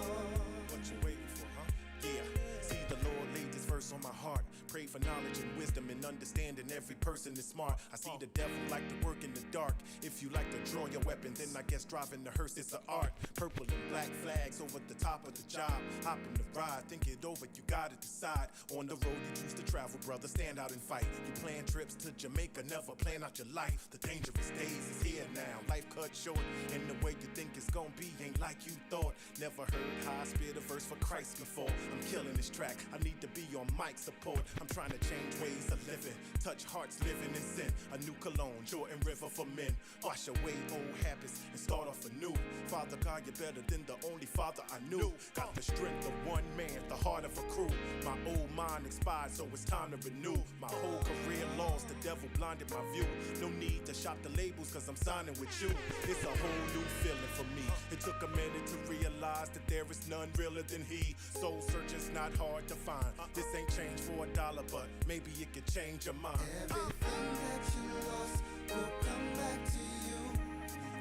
S5: What you waiting for, huh? Yeah. See, the Lord laid this verse on my heart. pray for knowledge and wisdom and understanding. Every person is smart. I see the devil like to work in the dark. If you like to draw your weapon, then I guess driving the hearse is an art. Purple and black flags over the top of the job. Hop in the ride, think it over, you gotta decide. On the road you choose to travel, brother, stand out and fight. You plan trips to Jamaica, never plan out your life. The dangerous days is here now. Life cut short, and the way you think it's gonna be ain't like you thought. Never heard how I spit a verse for Christ before. I'm killing this track, I need to be on mic support. I'm trying to change ways of living, touch hearts living in sin. A new cologne, Jordan River for men. Wash away old habits and start off anew. Father God, you're better than the only father I knew. Got the strength of one man, the heart of a crew. My old mind expired, so it's time to renew. My whole career lost, the devil blinded my view. No need to shop the labels, cause I'm signing with you. It's a whole new feeling for me. It took a minute to realize that there is none realer than he. Soul searching's not hard to find. This ain't change for $1, but maybe it could change your mind.
S8: Everything that you lost will come back to you.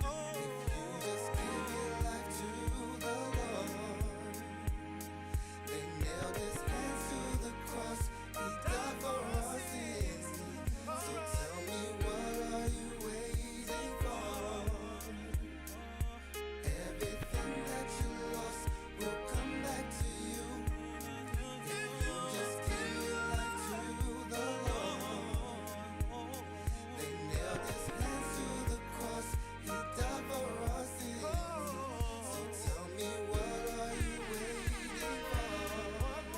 S8: If you just give your life to the Lord. They nailed his hands to the cross. He died for our sins. So tell me, what are you waiting for? Everything that you lost will come back to you. If you just give your life to the Lord. They nailed his hands to the cross. He died for our sins. So tell me, what are you waiting for?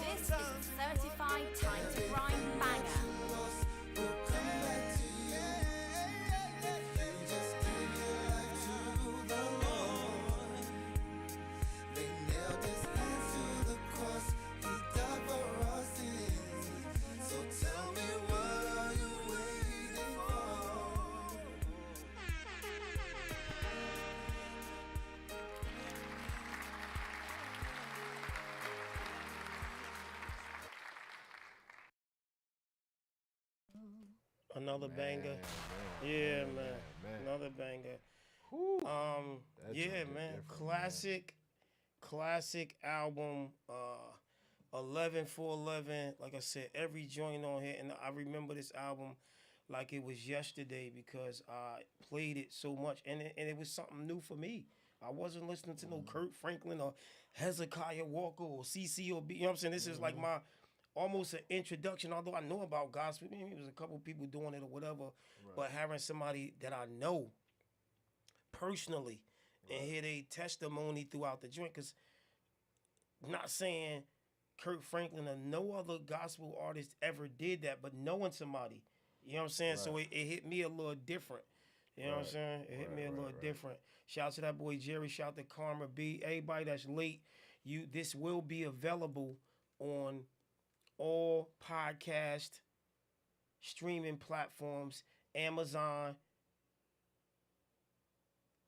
S9: This is the certified time to grind banger.
S8: Lost will come back to you. If you just give your life to the Lord. They nailed his hands to the cross. He died for our sins. So tell me, what are you waiting for?
S6: Another banger. Yeah, man. Another banger. Yeah, man. Classic album. 11 for 11. Like I said, every joint on here, and I remember this album like it was yesterday because I played it so much, and it was something new for me. I wasn't listening to no Kurt Franklin or Hezekiah Walker or CC or B. You know what I'm saying? This is like my almost an introduction. Although I know about gospel, I mean, there was a couple people doing it or whatever, but having somebody that I know personally and hear their testimony throughout the joint, because not saying Kurt Franklin or no other gospel artist ever did that, but knowing somebody, you know what I'm saying? So it hit me a little different. You know what I'm saying? It hit me a little different. Shout out to that boy Jerry. Shout out to Karma B. Everybody that's late, this will be available on all podcast streaming platforms, Amazon,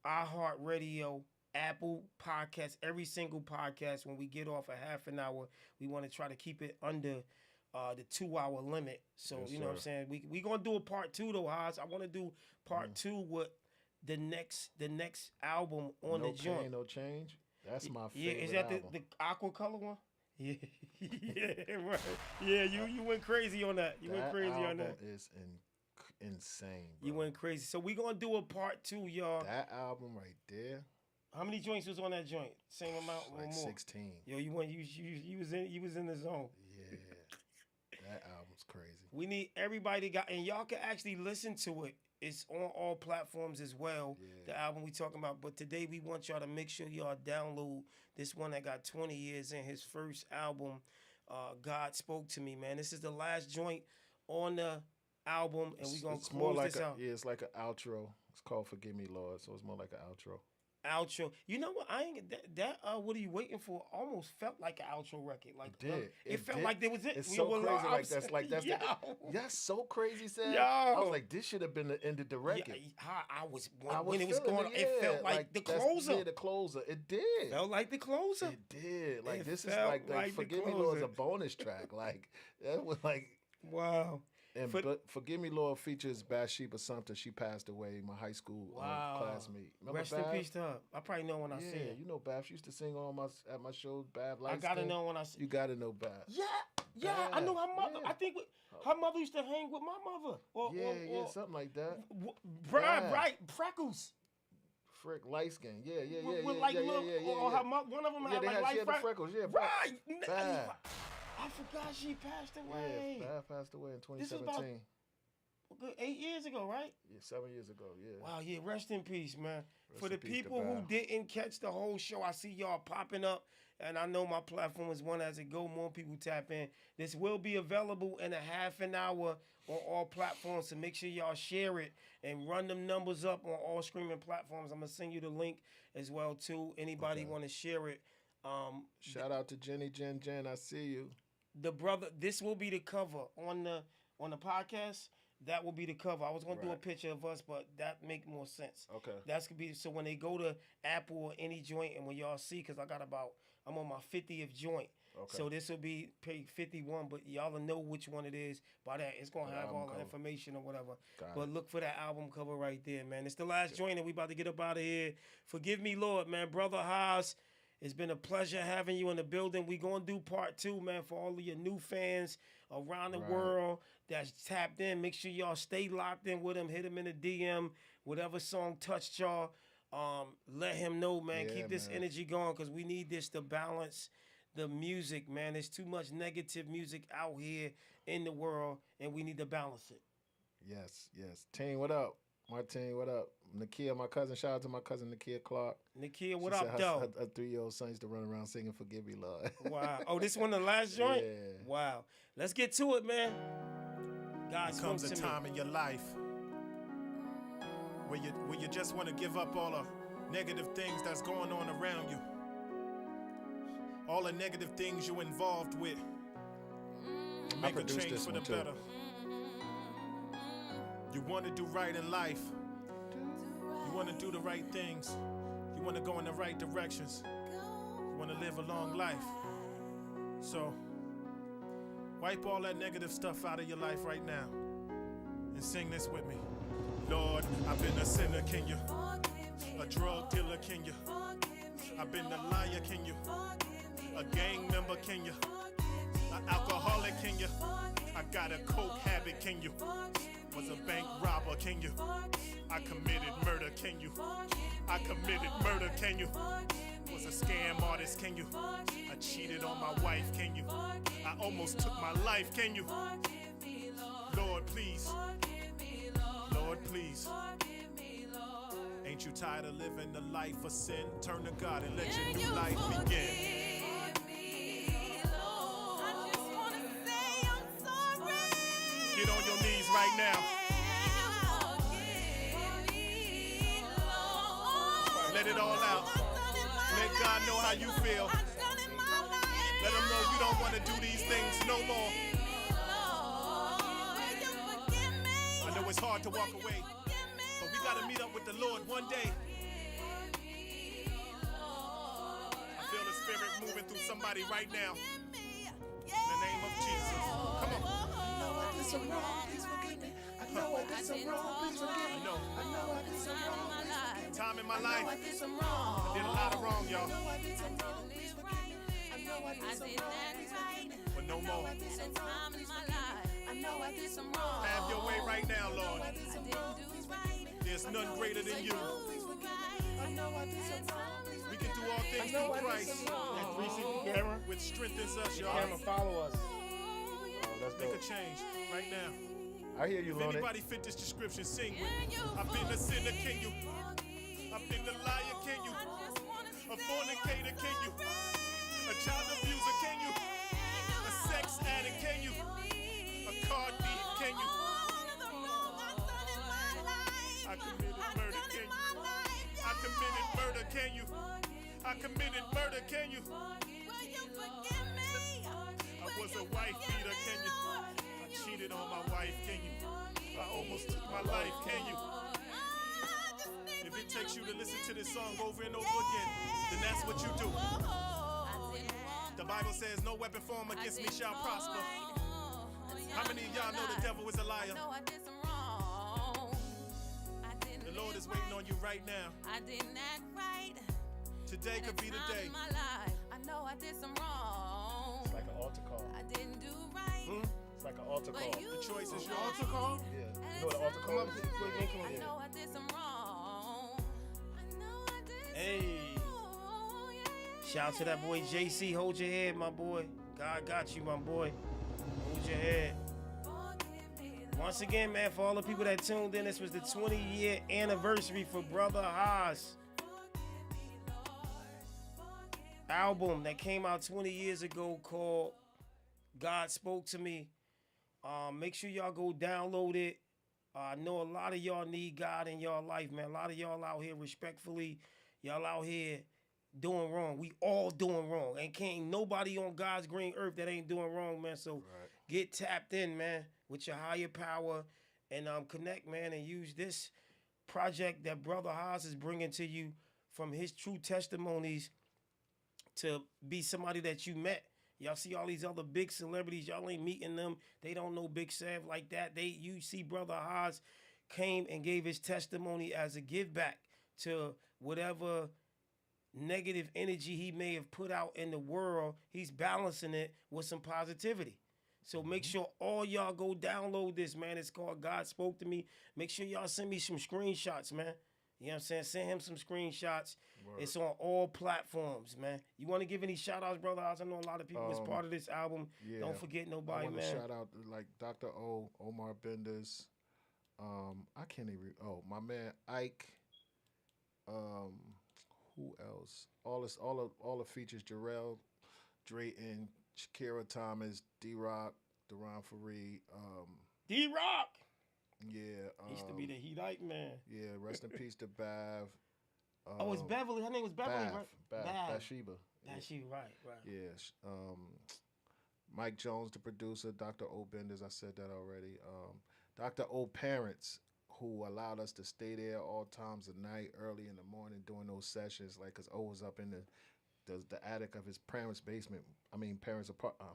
S6: iHeartRadio, Apple Podcasts, every single podcast. When we get off a half an hour, we want to try to keep it under the 2-hour limit. So, you know what I'm saying? We going to do a part 2 though, Haas. I want to do part 2 with the next album on the joint.
S7: No Pain, No Change? That's my favorite
S6: is that
S7: album.
S6: the aqua color one? Yeah, yeah, right. Yeah, you went crazy on that. You went crazy on that.
S7: That is insane, bro.
S6: You went crazy. So we gonna do a part 2, y'all.
S7: That album right there.
S6: How many joints was on that joint? Same amount or
S7: Like
S6: more?
S7: 16.
S6: Yo, you was in the zone.
S7: Yeah, that album's crazy.
S6: We need everybody and y'all can actually listen to it. It's on all platforms as well.
S7: Yeah.
S6: The album we talking about. But today we want y'all to make sure y'all download this one that got 20 years in his first album. God Spoke to Me, man. This is the last joint on the album, and we gonna close this out.
S7: Yeah, it's like an outro. It's called Forgive Me, Lord, so it's more like an outro.
S6: Outro. You know what? I ain't that. What are you waiting for? Almost felt like an outro record. Like it felt
S7: did.
S6: like there was it.
S7: It's so crazy.
S6: Yo.
S7: That's so crazy. Said
S6: Yo.
S7: I was like, this should have been the end of the record.
S6: I was when it was going.
S7: Yeah,
S6: it felt like the closer.
S7: Yeah, the closer. It did.
S6: Felt like the closer.
S7: It did. Like
S6: It
S7: this is
S6: felt
S7: like
S6: like the
S7: Forgive Me, Lord is a
S6: closer.
S7: bonus track. Like that was like.
S6: Wow.
S7: And but Forgive Me, Lord features Bathsheba Sumter. She passed away, my high school classmate. Remember
S6: Rest
S7: Bath?
S6: in peace to her. I probably know when I see
S7: Yeah,
S6: it.
S7: you know Bath. She used to sing on at my shows, Bath.
S6: I gotta know when I see.
S7: You gotta know Bath.
S6: Yeah, I know her mother.
S7: Yeah.
S6: I think her mother used to hang with my mother.
S7: Yeah, something like that.
S6: Right, freckles.
S7: Frick, light skin. Yeah.
S6: With like little, or her mother, one of them had like light
S7: freckles. Yeah,
S6: right.
S7: Bad.
S6: I forgot she passed away.
S7: Yeah, Bad passed away in 2017.
S6: This was about 8 years ago, right?
S7: Yeah, 7 years ago, yeah.
S6: Wow, yeah, rest in peace, man.
S7: Rest
S6: For the
S7: in peace to
S6: people who
S7: Bad.
S6: didn't catch the whole show, I see y'all popping up, and I know my platform is one as it go, more people tap in. This will be available in a half an hour on all platforms, so make sure y'all share it and run them numbers up on all streaming platforms. I'm going to send you the link as well, too. Anybody want to share it.
S7: Shout out to Jenny Jen, I see you.
S6: The brother, this will be the cover on the podcast. That will be the cover. I was gonna do a picture of us, but that make more sense.
S7: Okay.
S6: That's gonna be so when they go to Apple or any joint, and when y'all see, cause I'm on my 50th joint.
S7: Okay.
S6: So this will be page 51, but y'all will know which one it is by that. It's gonna have all the information or whatever. But look for that album cover right there, man. It's the last joint, and we about to get up out of here. Forgive me, Lord, man. Brother Haas, it's been a pleasure having you in the building. We gonna do part 2, man, for all of your new fans around the world that's tapped in. Make sure y'all stay locked in with him. Hit him in the DM. Whatever song touched y'all, let him know, man. Keep this energy going, because we need this to balance the music, man. There's too much negative music out here in the world, and we need to balance it.
S7: Yes. Team, what up? Martin, what up? Nakia, my cousin. Shout out to my cousin Nakia Clark.
S6: Nakia, what up, though?
S7: Her 3-year-old son used to run around singing "Forgive Me, Lord."
S6: Wow. Oh, this one the last joint?
S7: Yeah.
S6: Wow. Let's get to it, man. God,
S3: There comes a time in your life where you just want to give up all the negative things that's going on around you, all the negative things you're involved with, and make a change for the better. You want to do right in life. You want to do the right things. You want to go in the right directions. You want to live a long life. So, wipe all that negative stuff out of your life right now and sing this with me. Lord, I've been a sinner, can you? A drug dealer, can you? I've been a liar, can you? A gang member, can you? An alcoholic, can you? I got a coke habit, can you? Was a bank robber, can you? I committed murder, can you? I committed murder, can you? Was a scam artist, can you? I cheated on my wife, can you? I almost took my life, can you? Lord, please. Lord, please. Ain't you tired of living the life of sin? Turn to God and let your new life begin. Get on your knees right now. Let it all out. Let God know how you feel. Let him know you don't want to do these things no more. I know it's hard to walk away, but we got to meet up with the Lord one day. I feel the Spirit moving through somebody right now. In the name of Jesus. Come on.
S8: Some wrong, please forgive me. I know I did some wrong, please forgive me.
S3: I know.
S8: I know I did some wrong, please forgive me.
S3: Time in my
S8: I
S3: life.
S8: know I did some wrong.
S3: I did a lot of wrong, y'all.
S8: I know I did some wrong, please forgive me. I know I did some wrong, please forgive me.
S3: But no more.
S8: I did some wrong, please forgive me. I know I did some wrong.
S3: Have your way right now, Lord.
S8: I did some wrong, please forgive me.
S3: There's none greater than you.
S8: I know I did some wrong, please
S3: We
S8: forgive
S3: can
S8: me.
S3: do all things through Christ,
S6: That 360 camera.
S3: which strengthens us,
S6: Camera,
S3: y'all.
S6: follow us.
S7: That's
S3: Make a
S7: dope.
S3: change right now.
S7: I hear you,
S3: If
S7: Lonnie.
S3: anybody fit this description, sing with me. I've been a sinner, can you? I've been a liar, can you? A fornicator, can you? A child abuser, can you? A sex addict, can you? A car thief, can you? I committed murder, can you? I committed murder, can you? I committed murder, can you? I was a wife beater, can you? I cheated on my wife, can you? I almost took my life, can you? If it takes you to listen to this song over and over again, then that's what you do. The Bible says, no weapon formed against me shall prosper. How many of y'all know the devil is a liar? The Lord is waiting on you right now.
S9: I didn't act right.
S3: Today could be the day.
S9: My life. I know I did some wrong.
S7: It's like an altar call.
S9: I didn't do right.
S7: It's like an altar altar call.
S5: The choice is yours.
S6: Altar call?
S7: Yeah. You know what the altar
S6: Come
S7: call
S6: up,
S7: is?
S6: come up.
S9: I know I did some wrong. I know I did
S6: Hey.
S9: some wrong.
S6: Shout out to that boy JC. Hold your head, my boy. God got you, my boy. Hold your head. Once again, man, for all the people that tuned in, this was the 20-year anniversary for Brother Haas. Album that came out 20 years ago called God Spoke to Me. Make sure y'all go download it. I know a lot of y'all need God in y'all life, man. A lot of y'all out here respectfully, y'all out here doing wrong. We all doing wrong. And can't nobody on God's green earth that ain't doing wrong, man. So get tapped in, man, with your higher power and connect, man, and use this project that Brother Haas is bringing to you from his true testimonies to be somebody that you met. Y'all see all these other big celebrities, y'all ain't meeting them. They don't know Big Sav like that. You see Brother Haas came and gave his testimony as a give back to whatever negative energy he may have put out in the world. He's balancing it with some positivity. So make sure all y'all go download this, man. It's called God Spoke to Me. Make sure y'all send me some screenshots, man. You know what I'm saying? Send him some screenshots. Word. It's on all platforms, man. You want to give any shout-outs, Brother Haas? I know a lot of people was part of this album. Yeah. Don't forget nobody, man.
S7: I want to shout out like Dr. O, Omar Benders. I can't even. My man Ike. Who else? All the features: Jarrell, Drayton, Shakira Thomas, D-Rock, Duran Fareed.
S6: D-Rock.
S7: Yeah.
S6: He used to be the Heatite man.
S7: Yeah. Rest in peace to Bav.
S6: It's Beverly. Her name was Beverly, right?
S7: Bathsheba.
S6: Bathsheba, right.
S7: Yeah. Mike Jones, the producer. Dr. O Benders. I said that already. Dr. O Parents, who allowed us to stay there all times of night, early in the morning, doing those sessions. Like, cause O was up in the attic of his parents' basement. I mean, parents'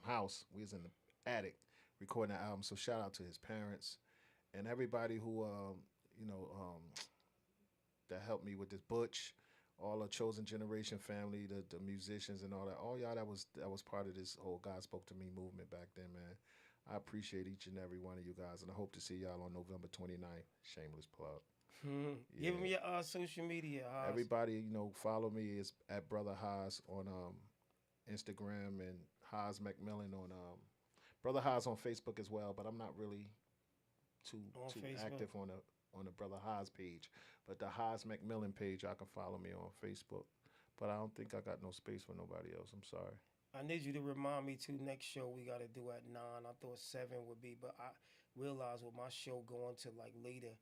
S7: house. We was in the attic recording the album. So shout out to his parents and everybody who that helped me with this. Butch, all the Chosen Generation family, the musicians and all that. All y'all that was part of this whole God Spoke to Me movement back then, man. I appreciate each and every one of you guys, and I hope to see y'all on November 29th. Shameless plug.
S6: Yeah. Give me your social media, Haas.
S7: Everybody, follow me is at Brother Haas on Instagram and Haas McMillan on Brother Haas on Facebook as well, but I'm not really too active on the Brother Haas page. But the Haas McMillan page, I can follow me on Facebook. But I don't think I got no space for nobody else. I'm sorry.
S6: I need you to remind me too. Next show we got to do at 9. I thought 7 would be, but I realized with my show going to like later,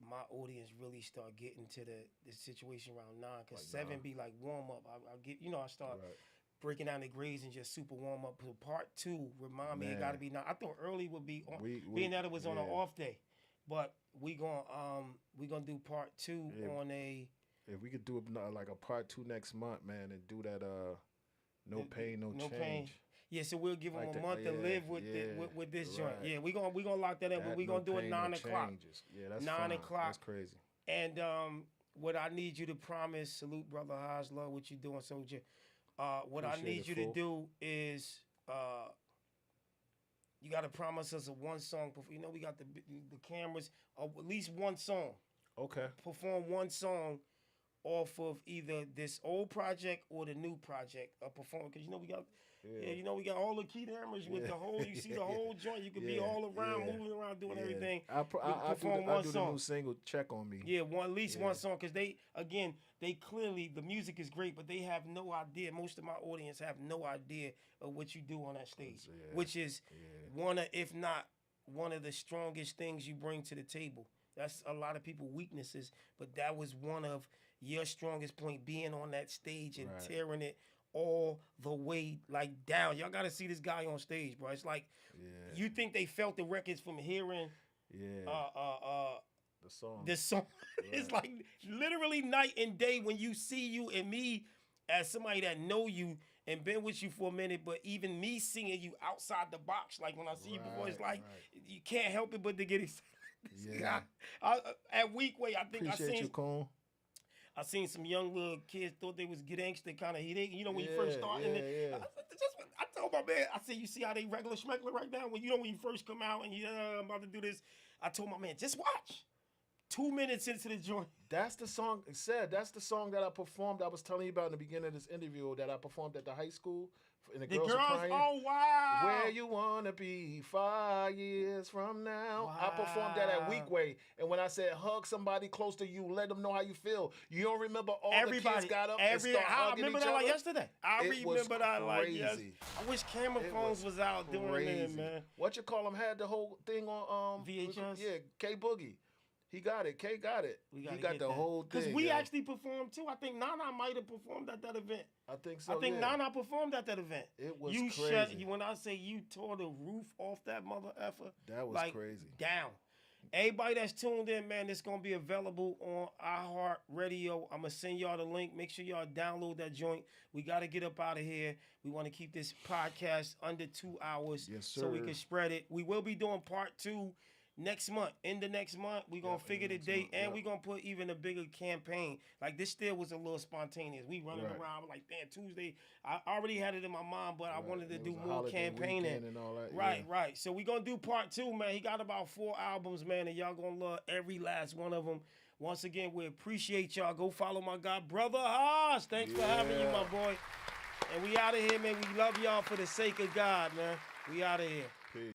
S6: my audience really start getting to the situation around 9 because like 7 be like warm up. I get I start breaking down the grades and just super warm up. So part 2, remind me it got to be 9. I thought early would be on, being that it was on an off day, but we gonna do part 2 on a.
S7: If we could do like a part 2 next month, man, and do that no pain, no change. Pain.
S6: Yeah, so we'll give them a month to live with this joint. Yeah, we gonna lock that in, but we gonna do it 9 o'clock.
S7: Yeah, that's
S6: 9 o'clock.
S7: That's crazy.
S6: And what I need you to promise, salute Brother Haas, love what you're doing, soldier. What I need you to do is you got to promise us a one song. We got the cameras, at least one song.
S7: Okay.
S6: Perform one song off of either this old project or the new project. Perform because we got we got all the key cameras with the whole. You see the whole joint. You could be all around, moving around, doing everything.
S7: I'll perform one song. The new single. Check on me.
S6: Yeah, at least one song because they clearly the music is great, but they have no idea. Most of my audience have no idea of what you do on that stage, which is one of, if not one of the strongest things you bring to the table. That's a lot of people's weaknesses, but that was one of your strongest point, being on that stage and tearing it all the way like down. Y'all got to see this guy on stage, bro. It's like you think they felt the records from hearing
S7: the song.
S6: It's like literally night and day when you see you and me as somebody that know you and been with you for a minute, but even me seeing you outside the box, like when I see you before, it's like you can't help it but to get excited. At Weekway, I think
S7: Appreciate you, Cone.
S6: I seen some young little kids thought they was gangster kind of. When you first started, I told my man, I said, you see how they regular schmeckler right now? When you first come out and I'm about to do this, I told my man, just watch. 2 minutes into the joint.
S7: That's the song. It said that's the song that I performed. I was telling you about in the beginning of this interview that I performed at the high school. And the girls were crying.
S6: Oh wow!
S7: Where you wanna be 5 years from now? Wow. I performed that at Weekway, and when I said hug somebody close to you, let them know how you feel. You don't remember all the kids got up and started hugging
S6: I remember
S7: each
S6: that
S7: other?
S6: like yesterday. I remember that like yesterday. I wish camera phones was out doing that, man.
S7: What you call them had the whole thing on
S6: VHS.
S7: Yeah, K Boogie. He got it. K got it. He got the whole thing.
S6: Because we actually performed too. I think Nana might have performed at that event.
S7: I think so.
S6: I think Nana performed at that event.
S7: It was crazy.
S6: When I say you tore the roof off that mother effer,
S7: that was
S6: like,
S7: crazy.
S6: Down. Everybody that's tuned in, man, it's gonna be available on iHeartRadio. I'm gonna send y'all the link. Make sure y'all download that joint. We gotta get up out of here. We want to keep this podcast under 2 hours, so we can spread it. We will be doing part 2. Next month, in the next month, we're going to figure the date, and we're going to put even a bigger campaign. Like, this still was a little spontaneous. We running around, like, damn, Tuesday. I already had it in my mind, but I wanted to do more campaigning.
S7: And all that,
S6: right. So we're going to do part 2, man. He got about 4 albums, man, and y'all going to love every last one of them. Once again, we appreciate y'all. Go follow my guy, Brother Haas. Thanks for having you, my boy. And we out of here, man. We love y'all for the sake of God, man. We out of here.